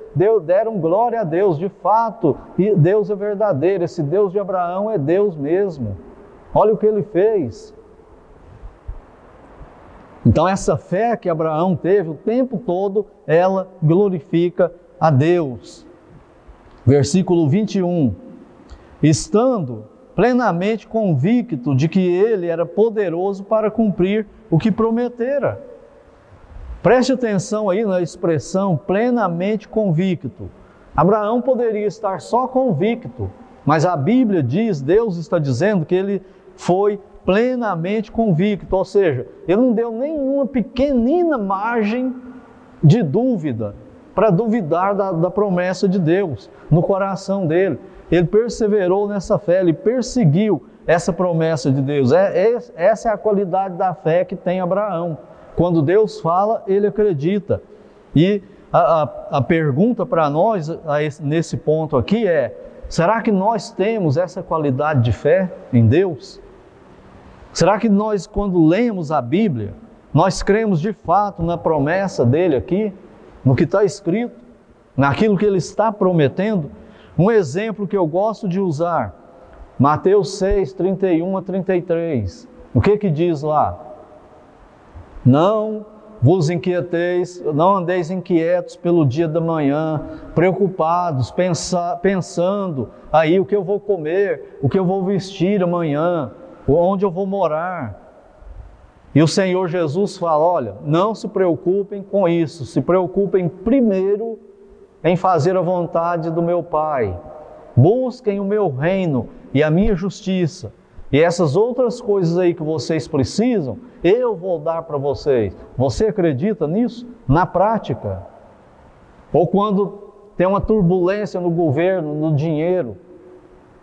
deram glória a Deus. De fato, e Deus é verdadeiro, esse Deus de Abraão é Deus mesmo. Olha o que ele fez. Então essa fé que Abraão teve o tempo todo, ela glorifica a Deus. Versículo 21. Estando plenamente convicto de que ele era poderoso para cumprir o que prometera. Preste atenção aí na expressão plenamente convicto. Abraão poderia estar só convicto, mas a Bíblia diz, Deus está dizendo que ele foi plenamente convicto, ou seja, ele não deu nenhuma pequenina margem de dúvida para duvidar da promessa de Deus no coração dele. Ele perseverou nessa fé, ele perseguiu essa promessa de Deus. Essa é a qualidade da fé que tem Abraão. Quando Deus fala, ele acredita. E a pergunta para nós, nesse ponto aqui é, será que nós temos essa qualidade de fé em Deus? Será que nós, quando lemos a Bíblia, nós cremos de fato na promessa dele aqui, no que está escrito, naquilo que ele está prometendo? Um exemplo que eu gosto de usar, Mateus 6, 31 a 33. O que diz lá? Não vos inquieteis, não andeis inquietos pelo dia da manhã, preocupados, pensando aí o que eu vou comer, o que eu vou vestir amanhã, onde eu vou morar. E o Senhor Jesus fala, olha, não se preocupem com isso, se preocupem primeiro em fazer a vontade do meu Pai. Busquem o meu reino e a minha justiça. E essas outras coisas aí que vocês precisam, eu vou dar para vocês. Você acredita nisso? Na prática? Ou quando tem uma turbulência no governo, no dinheiro,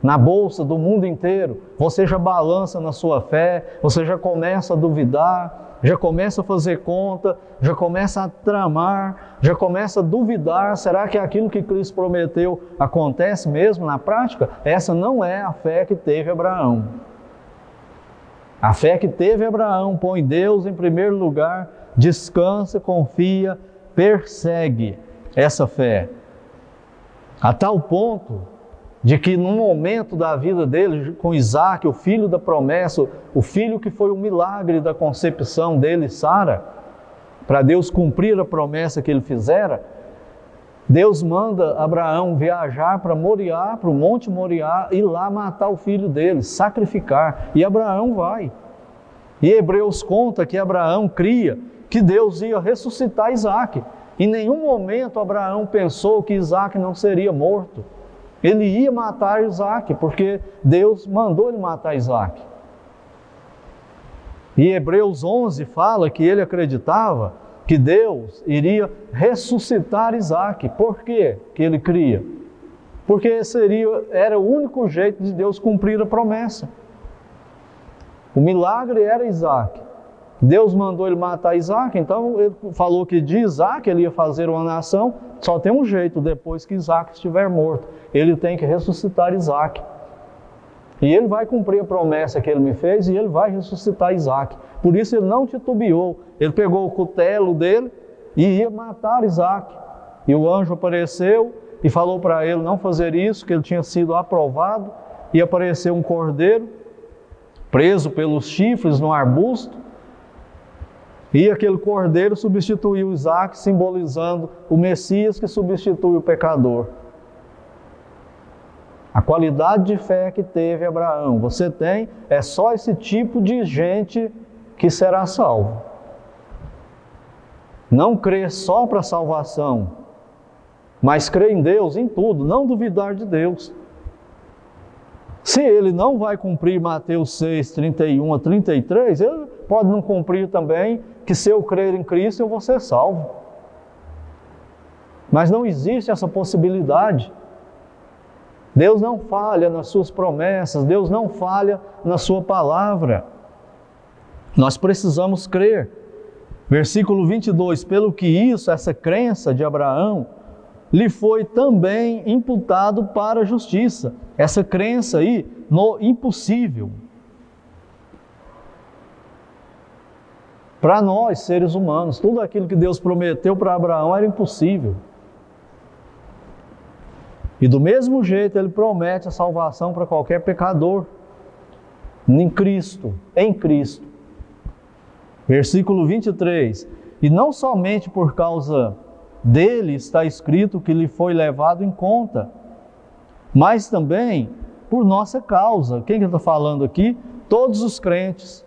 na bolsa do mundo inteiro, você já balança na sua fé, você já começa a duvidar, já começa a fazer conta, já começa a tramar, já começa a duvidar, será que aquilo que Cristo prometeu acontece mesmo na prática? Essa não é a fé que teve Abraão. A fé que teve Abraão põe Deus em primeiro lugar, descansa, confia, persegue essa fé. A tal ponto de que no momento da vida dele, com Isaac, o filho da promessa, o filho que foi o milagre da concepção dele, Sara, para Deus cumprir a promessa que ele fizera, Deus manda Abraão viajar para Moriá, para o Monte Moriá, e lá matar o filho dele, sacrificar. E Abraão vai. E Hebreus conta que Abraão cria que Deus ia ressuscitar Isaac. Em nenhum momento Abraão pensou que Isaac não seria morto. Ele ia matar Isaac, porque Deus mandou ele matar Isaac. E Hebreus 11 fala que ele acreditava que Deus iria ressuscitar Isaac. Por quê que ele cria? Porque era o único jeito de Deus cumprir a promessa. O milagre era Isaac. Deus mandou ele matar Isaac, então ele falou que de Isaac ele ia fazer uma nação. Só tem um jeito, depois que Isaac estiver morto. Ele tem que ressuscitar Isaac. E ele vai cumprir a promessa que ele me fez e ele vai ressuscitar Isaac. Por isso ele não titubeou. Ele pegou o cutelo dele e ia matar Isaac. E o anjo apareceu e falou para ele não fazer isso, que ele tinha sido aprovado. E apareceu um cordeiro preso pelos chifres no arbusto. E aquele cordeiro substituiu Isaac, simbolizando o Messias que substitui o pecador. A qualidade de fé que teve Abraão, você tem, é só esse tipo de gente que será salvo. Não crer só para a salvação, mas crer em Deus em tudo, não duvidar de Deus. Se ele não vai cumprir Mateus 6, 31 a 33, ele pode não cumprir também que se eu crer em Cristo eu vou ser salvo. Mas não existe essa possibilidade. Deus não falha nas suas promessas, Deus não falha na sua palavra. Nós precisamos crer. Versículo 22, pelo que isso, essa crença de Abraão, lhe foi também imputado para a justiça. Essa crença aí no impossível. Para nós, seres humanos, tudo aquilo que Deus prometeu para Abraão era impossível. E do mesmo jeito ele promete a salvação para qualquer pecador. Em Cristo. Versículo 23. E não somente por causa dele está escrito que lhe foi levado em conta, mas também por nossa causa. Quem que está falando aqui? Todos os crentes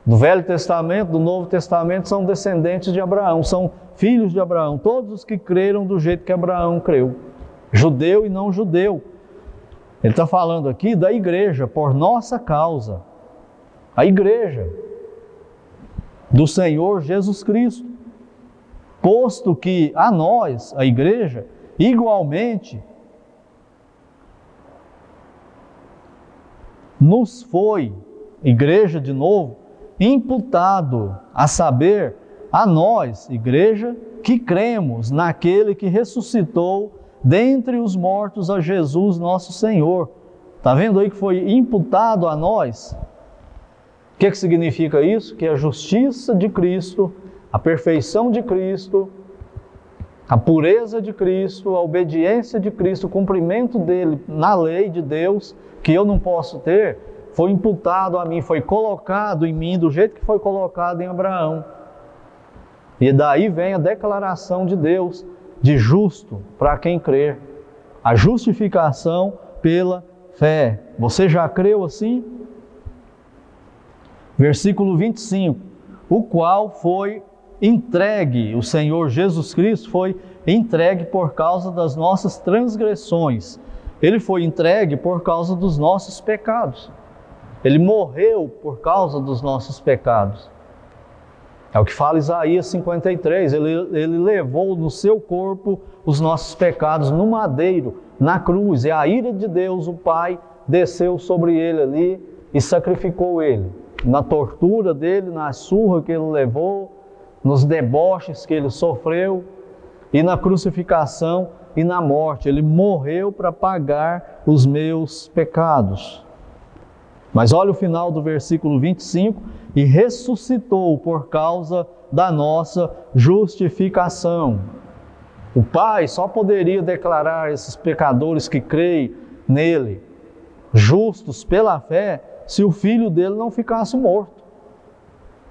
do Velho Testamento, do Novo Testamento, são descendentes de Abraão, são filhos de Abraão, todos os que creram do jeito que Abraão creu, judeu e não judeu. Ele está falando aqui da igreja, por nossa causa, a igreja do Senhor Jesus Cristo, posto que a nós, a igreja, igualmente, nos foi, igreja de novo, imputado, a saber, a nós, igreja, que cremos naquele que ressuscitou dentre os mortos a Jesus nosso Senhor. Está vendo aí que foi imputado a nós? O que significa isso? Que a justiça de Cristo, a perfeição de Cristo, a pureza de Cristo, a obediência de Cristo, o cumprimento dele na lei de Deus, que eu não posso ter, foi imputado a mim, foi colocado em mim do jeito que foi colocado em Abraão. E daí vem a declaração de Deus de justo para quem crer. A justificação pela fé. Você já creu assim? Versículo 25. o qual foi entregue, o Senhor Jesus Cristo foi entregue por causa das nossas transgressões. Ele foi entregue por causa dos nossos pecados. Ele morreu por causa dos nossos pecados. É o que fala Isaías 53. Ele levou no seu corpo os nossos pecados no madeiro, na cruz. E a ira de Deus, o Pai, desceu sobre ele ali e sacrificou ele. Na tortura dele, na surra que ele levou, nos deboches que ele sofreu, e na crucificação e na morte. Ele morreu para pagar os meus pecados. Mas olha o final do versículo 25, e ressuscitou por causa da nossa justificação. O Pai só poderia declarar esses pecadores que creem nele justos pela fé se o Filho dele não ficasse morto.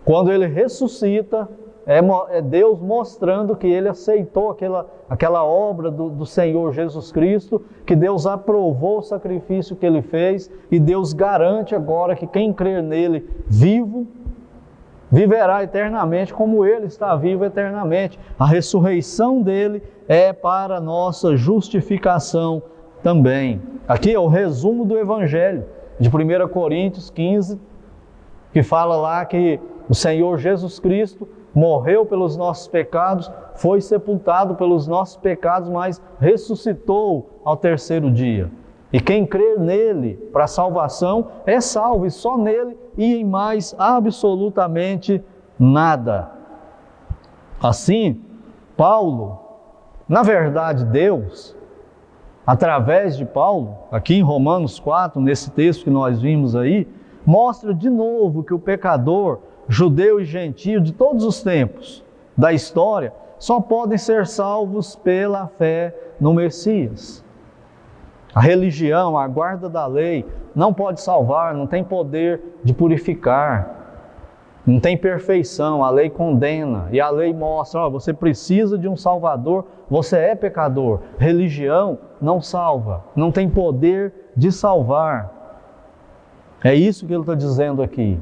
Quando ele ressuscita, é Deus mostrando que ele aceitou aquela obra do Senhor Jesus Cristo, que Deus aprovou o sacrifício que ele fez, e Deus garante agora que quem crer nele vivo, viverá eternamente como ele está vivo eternamente. A ressurreição dele é para a nossa justificação também. Aqui é o resumo do Evangelho de 1 Coríntios 15, que fala lá que o Senhor Jesus Cristo morreu pelos nossos pecados, foi sepultado pelos nossos pecados, mas ressuscitou ao terceiro dia. E quem crer nele para a salvação é salvo, e só nele e em mais absolutamente nada. Assim, Paulo, na verdade Deus, através de Paulo, aqui em Romanos 4, nesse texto que nós vimos aí, mostra de novo que o pecador, judeu e gentio de todos os tempos da história, só podem ser salvos pela fé no Messias. A religião, a guarda da lei, não pode salvar, não tem poder de purificar, não tem perfeição, a lei condena, e a lei mostra, você precisa de um Salvador, você é pecador. Religião não salva, não tem poder de salvar. É isso que ele está dizendo aqui.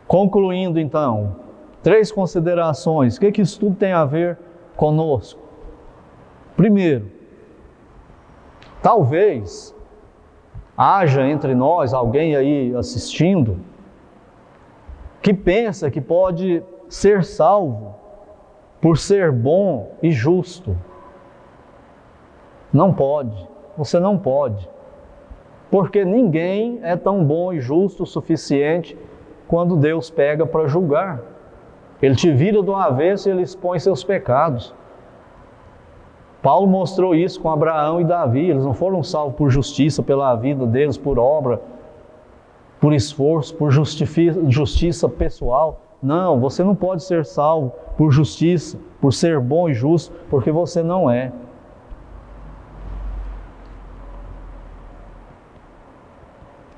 Concluindo então, 3 considerações. O que isso tudo tem a ver conosco? Primeiro, talvez haja entre nós alguém aí assistindo que pensa que pode ser salvo por ser bom e justo. Não pode, você não pode. Porque ninguém é tão bom e justo o suficiente quando Deus pega para julgar. Ele te vira do avesso e ele expõe seus pecados. Paulo mostrou isso com Abraão e Davi. Eles não foram salvos por justiça, pela vida deles, por obra, por esforço, por justiça pessoal. Não, você não pode ser salvo por justiça, por ser bom e justo, porque você não é.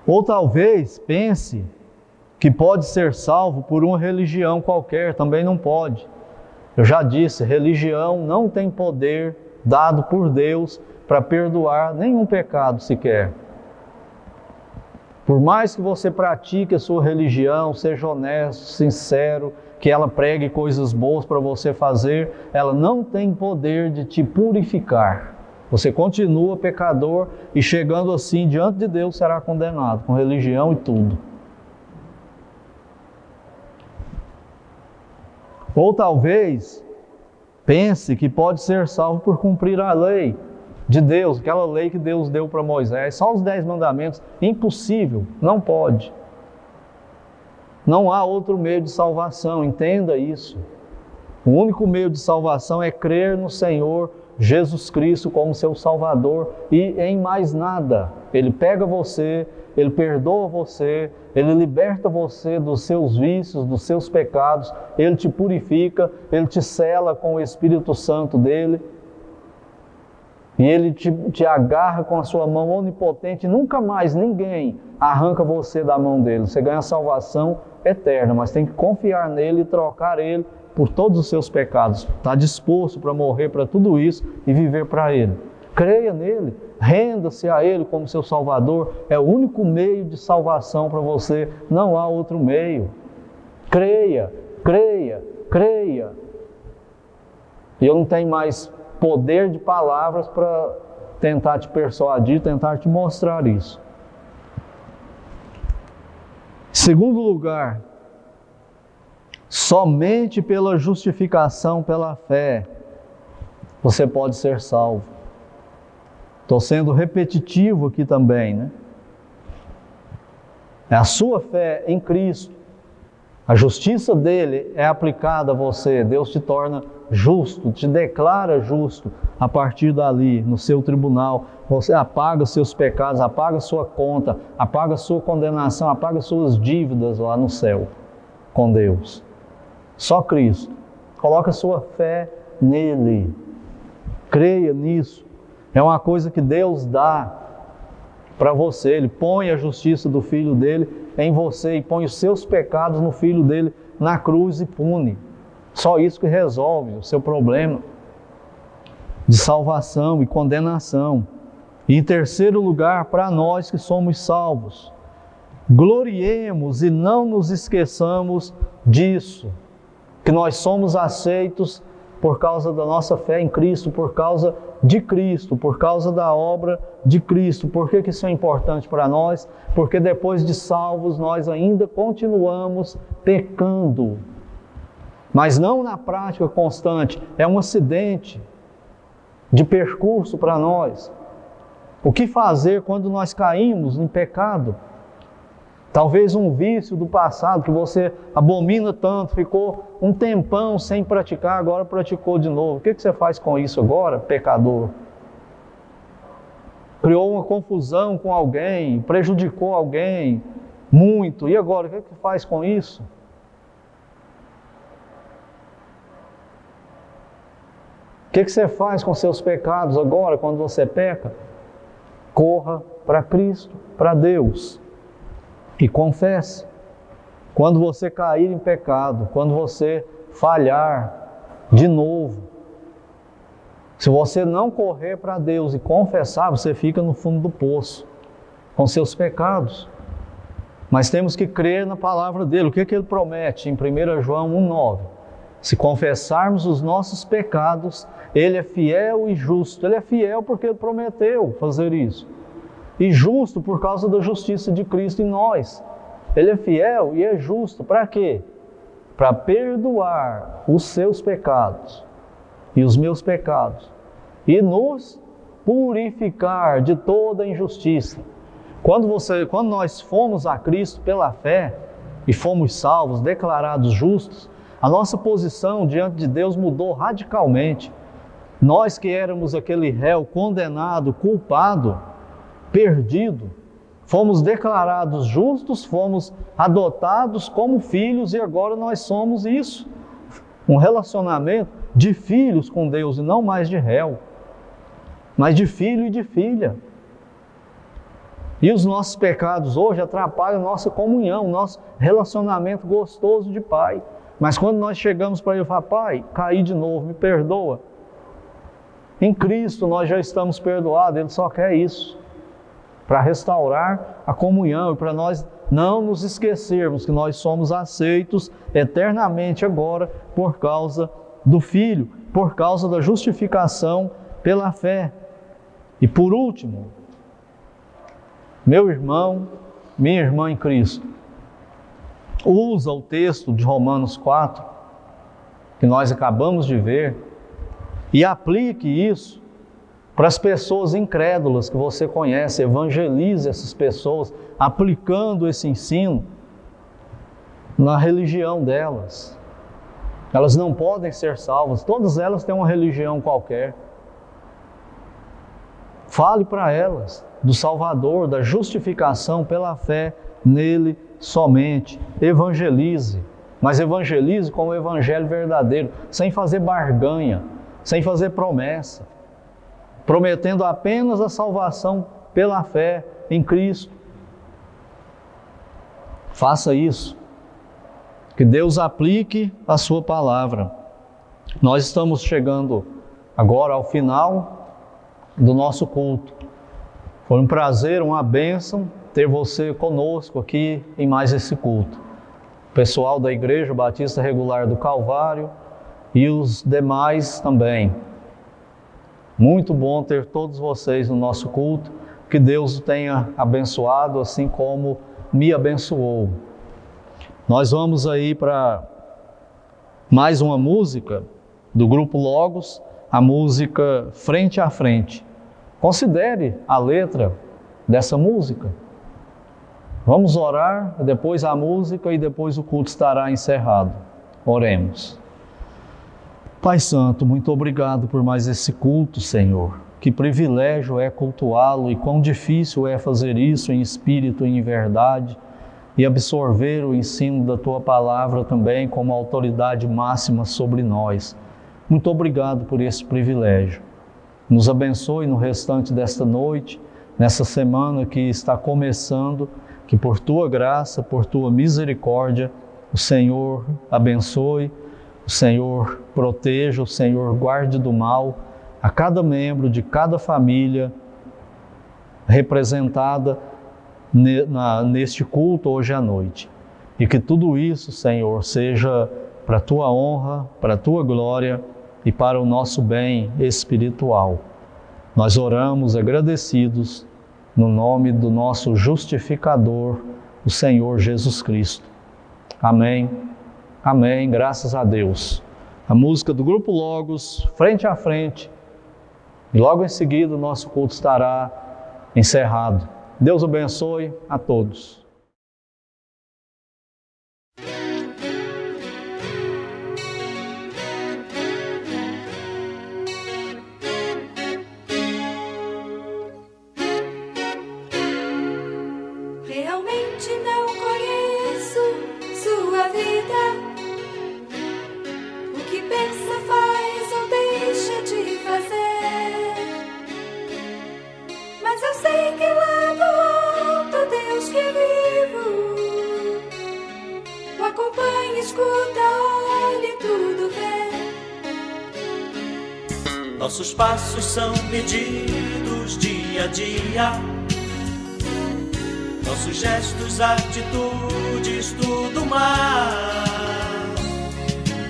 Ou talvez pense que pode ser salvo por uma religião qualquer, também não pode. Eu já disse, religião não tem poder dado por Deus para perdoar nenhum pecado sequer. Por mais que você pratique a sua religião, seja honesto, sincero, que ela pregue coisas boas para você fazer, ela não tem poder de te purificar. Você continua pecador e chegando assim diante de Deus será condenado, com religião e tudo. Ou talvez pense que pode ser salvo por cumprir a lei de Deus, aquela lei que Deus deu para Moisés, só os 10 mandamentos. Impossível, não pode. Não há outro meio de salvação, entenda isso. O único meio de salvação é crer no Senhor Jesus Cristo como seu Salvador e em mais nada. Ele pega você, Ele perdoa você, Ele liberta você dos seus vícios, dos seus pecados, Ele te purifica, Ele te sela com o Espírito Santo dEle e Ele te agarra com a sua mão onipotente. Nunca mais ninguém arranca você da mão dEle. Você ganha salvação eterna, mas tem que confiar nele e trocar Ele por todos os seus pecados. Está disposto para morrer para tudo isso e viver para Ele. Creia nele, renda-se a Ele como seu Salvador. É o único meio de salvação para você, não há outro meio. Creia, creia, creia. E eu não tenho mais poder de palavras para tentar te persuadir, tentar te mostrar isso. Segundo lugar, somente pela justificação pela fé você pode ser salvo. Estou sendo repetitivo aqui também, né? É a sua fé em Cristo. A justiça dele é aplicada a você. Deus te torna justo, te declara justo a partir dali, no seu tribunal. Você apaga os seus pecados, apaga a sua conta, apaga a sua condenação, apaga as suas dívidas lá no céu com Deus. Só Cristo. Coloca a sua fé nele. Creia nisso. É uma coisa que Deus dá para você. Ele põe a justiça do Filho dele em você e põe os seus pecados no Filho dele na cruz e pune. Só isso que resolve o seu problema de salvação e condenação. E em terceiro lugar, para nós que somos salvos, gloriemos e não nos esqueçamos disso, que nós somos aceitos por causa da nossa fé em Cristo, por causa de Cristo, por causa da obra de Cristo. Por que isso é importante para nós? Porque depois de salvos nós ainda continuamos pecando. Mas não na prática constante, é um acidente de percurso para nós. O que fazer quando nós caímos em pecado? Talvez um vício do passado que você abomina tanto, ficou um tempão sem praticar, agora praticou de novo. O que você faz com isso agora, pecador? Criou uma confusão com alguém, prejudicou alguém muito, e agora o que faz com isso? O que você faz com seus pecados agora, quando você peca? Corra para Cristo, para Deus. E confesse. Quando você cair em pecado, quando você falhar de novo, se você não correr para Deus e confessar, você fica no fundo do poço, com seus pecados. Mas temos que crer na palavra dele. O que ele promete em 1 João 1,9? Se confessarmos os nossos pecados, ele é fiel e justo. Ele é fiel porque ele prometeu fazer isso. E justo por causa da justiça de Cristo em nós. Ele é fiel e é justo. Para quê? Para perdoar os seus pecados e os meus pecados. E nos purificar de toda injustiça. Quando nós fomos a Cristo pela fé e fomos salvos, declarados justos, a nossa posição diante de Deus mudou radicalmente. Nós que éramos aquele réu condenado, culpado, perdido, fomos declarados justos, fomos adotados como filhos e agora nós somos isso. Um relacionamento de filhos com Deus e não mais de réu, mas de filho e de filha. E os nossos pecados hoje atrapalham a nossa comunhão, nosso relacionamento gostoso de pai. Mas quando nós chegamos para ele e falamos, pai, caí de novo, me perdoa. Em Cristo nós já estamos perdoados, ele só quer isso. Para restaurar a comunhão e para nós não nos esquecermos que nós somos aceitos eternamente agora por causa do Filho, por causa da justificação pela fé. E por último, meu irmão, minha irmã em Cristo, usa o texto de Romanos 4, que nós acabamos de ver, e aplique isso para as pessoas incrédulas que você conhece, evangelize essas pessoas, aplicando esse ensino na religião delas. Elas não podem ser salvas, todas elas têm uma religião qualquer. Fale para elas do Salvador, da justificação pela fé nele somente. Evangelize, mas evangelize com o evangelho verdadeiro, sem fazer barganha, sem fazer promessa, prometendo apenas a salvação pela fé em Cristo. Faça isso. Que Deus aplique a sua palavra. Nós estamos chegando agora ao final do nosso culto. Foi um prazer, uma bênção ter você conosco aqui em mais esse culto. pessoal da Igreja Batista Regular do Calvário e os demais também. Muito bom ter todos vocês no nosso culto, que Deus o tenha abençoado, assim como me abençoou. Nós vamos aí para mais uma música do Grupo Logos, a música Frente a Frente. Considere a letra dessa música. Vamos orar, depois a música e depois o culto estará encerrado. Oremos. Pai Santo, muito obrigado por mais esse culto, Senhor. Que privilégio é cultuá-lo e quão difícil é fazer isso em espírito e em verdade e absorver o ensino da Tua Palavra também como autoridade máxima sobre nós. Muito obrigado por esse privilégio. Nos abençoe no restante desta noite, nessa semana que está começando, que por Tua graça, por Tua misericórdia, o Senhor abençoe, o Senhor proteja, o Senhor guarde do mal a cada membro de cada família representada neste culto hoje à noite. E que tudo isso, Senhor, seja para a Tua honra, para a Tua glória e para o nosso bem espiritual. Nós oramos agradecidos no nome do nosso justificador, o Senhor Jesus Cristo. Amém. Amém. Graças a Deus. A música do Grupo Logos, Frente a Frente. E logo em seguida o nosso culto estará encerrado. Deus abençoe a todos. Realmente não conheço sua vida. O que pensa, faz ou deixa de fazer. Mas eu sei que lá do alto, Deus que vivo, o acompanha, escuta, olha e tudo vê. Nossos passos são medidos dia a dia. Nossos gestos, atitudes, tudo mais.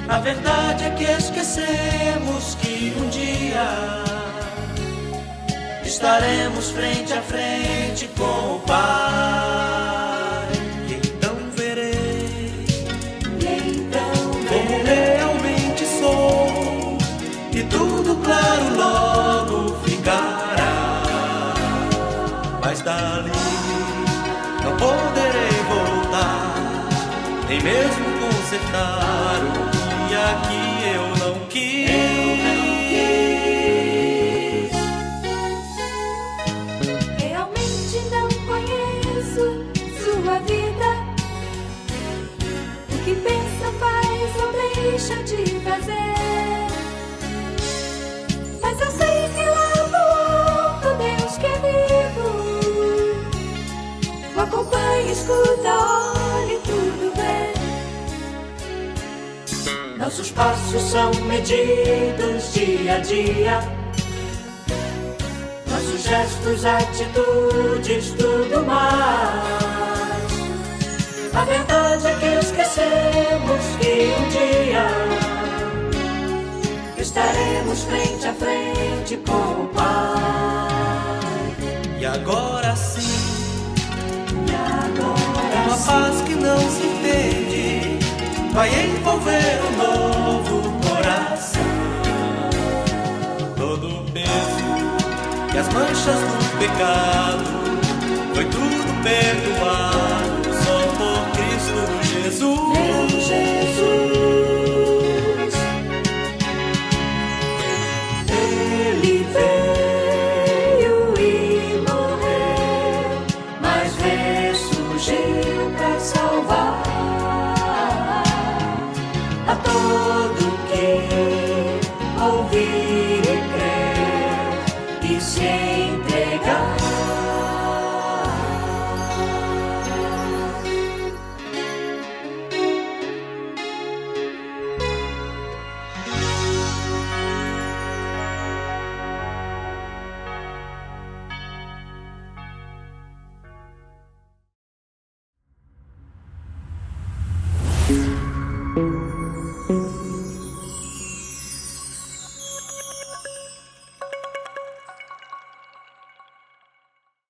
A verdade é que esquecemos que um dia estaremos frente a frente com o Pai. E então verei como realmente sou, e tudo claro logo ficará. Mas dali não poderei voltar, nem mesmo consertar o dia que eu não quis. Realmente não conheço sua vida. O que pensa, faz ou deixa de fazer. Mas eu sei que lá do alto, Deus que é vivo, o acompanha, escuta, olha e tudo vê. Nossos passos são medidos dia a dia. Nossos gestos, atitudes, tudo mais. A verdade é que esquecemos que um dia estaremos frente a frente com o Pai. E agora sim, uma paz que não se entende vai envolver um novo coração. Todo o peso e as manchas do pecado foi tudo perdoado só por Cristo Jesus. Meu Jesus, Ele veio e morreu, mas ressurgiu para salvar a todo que ouvir e crer e se entregar. Música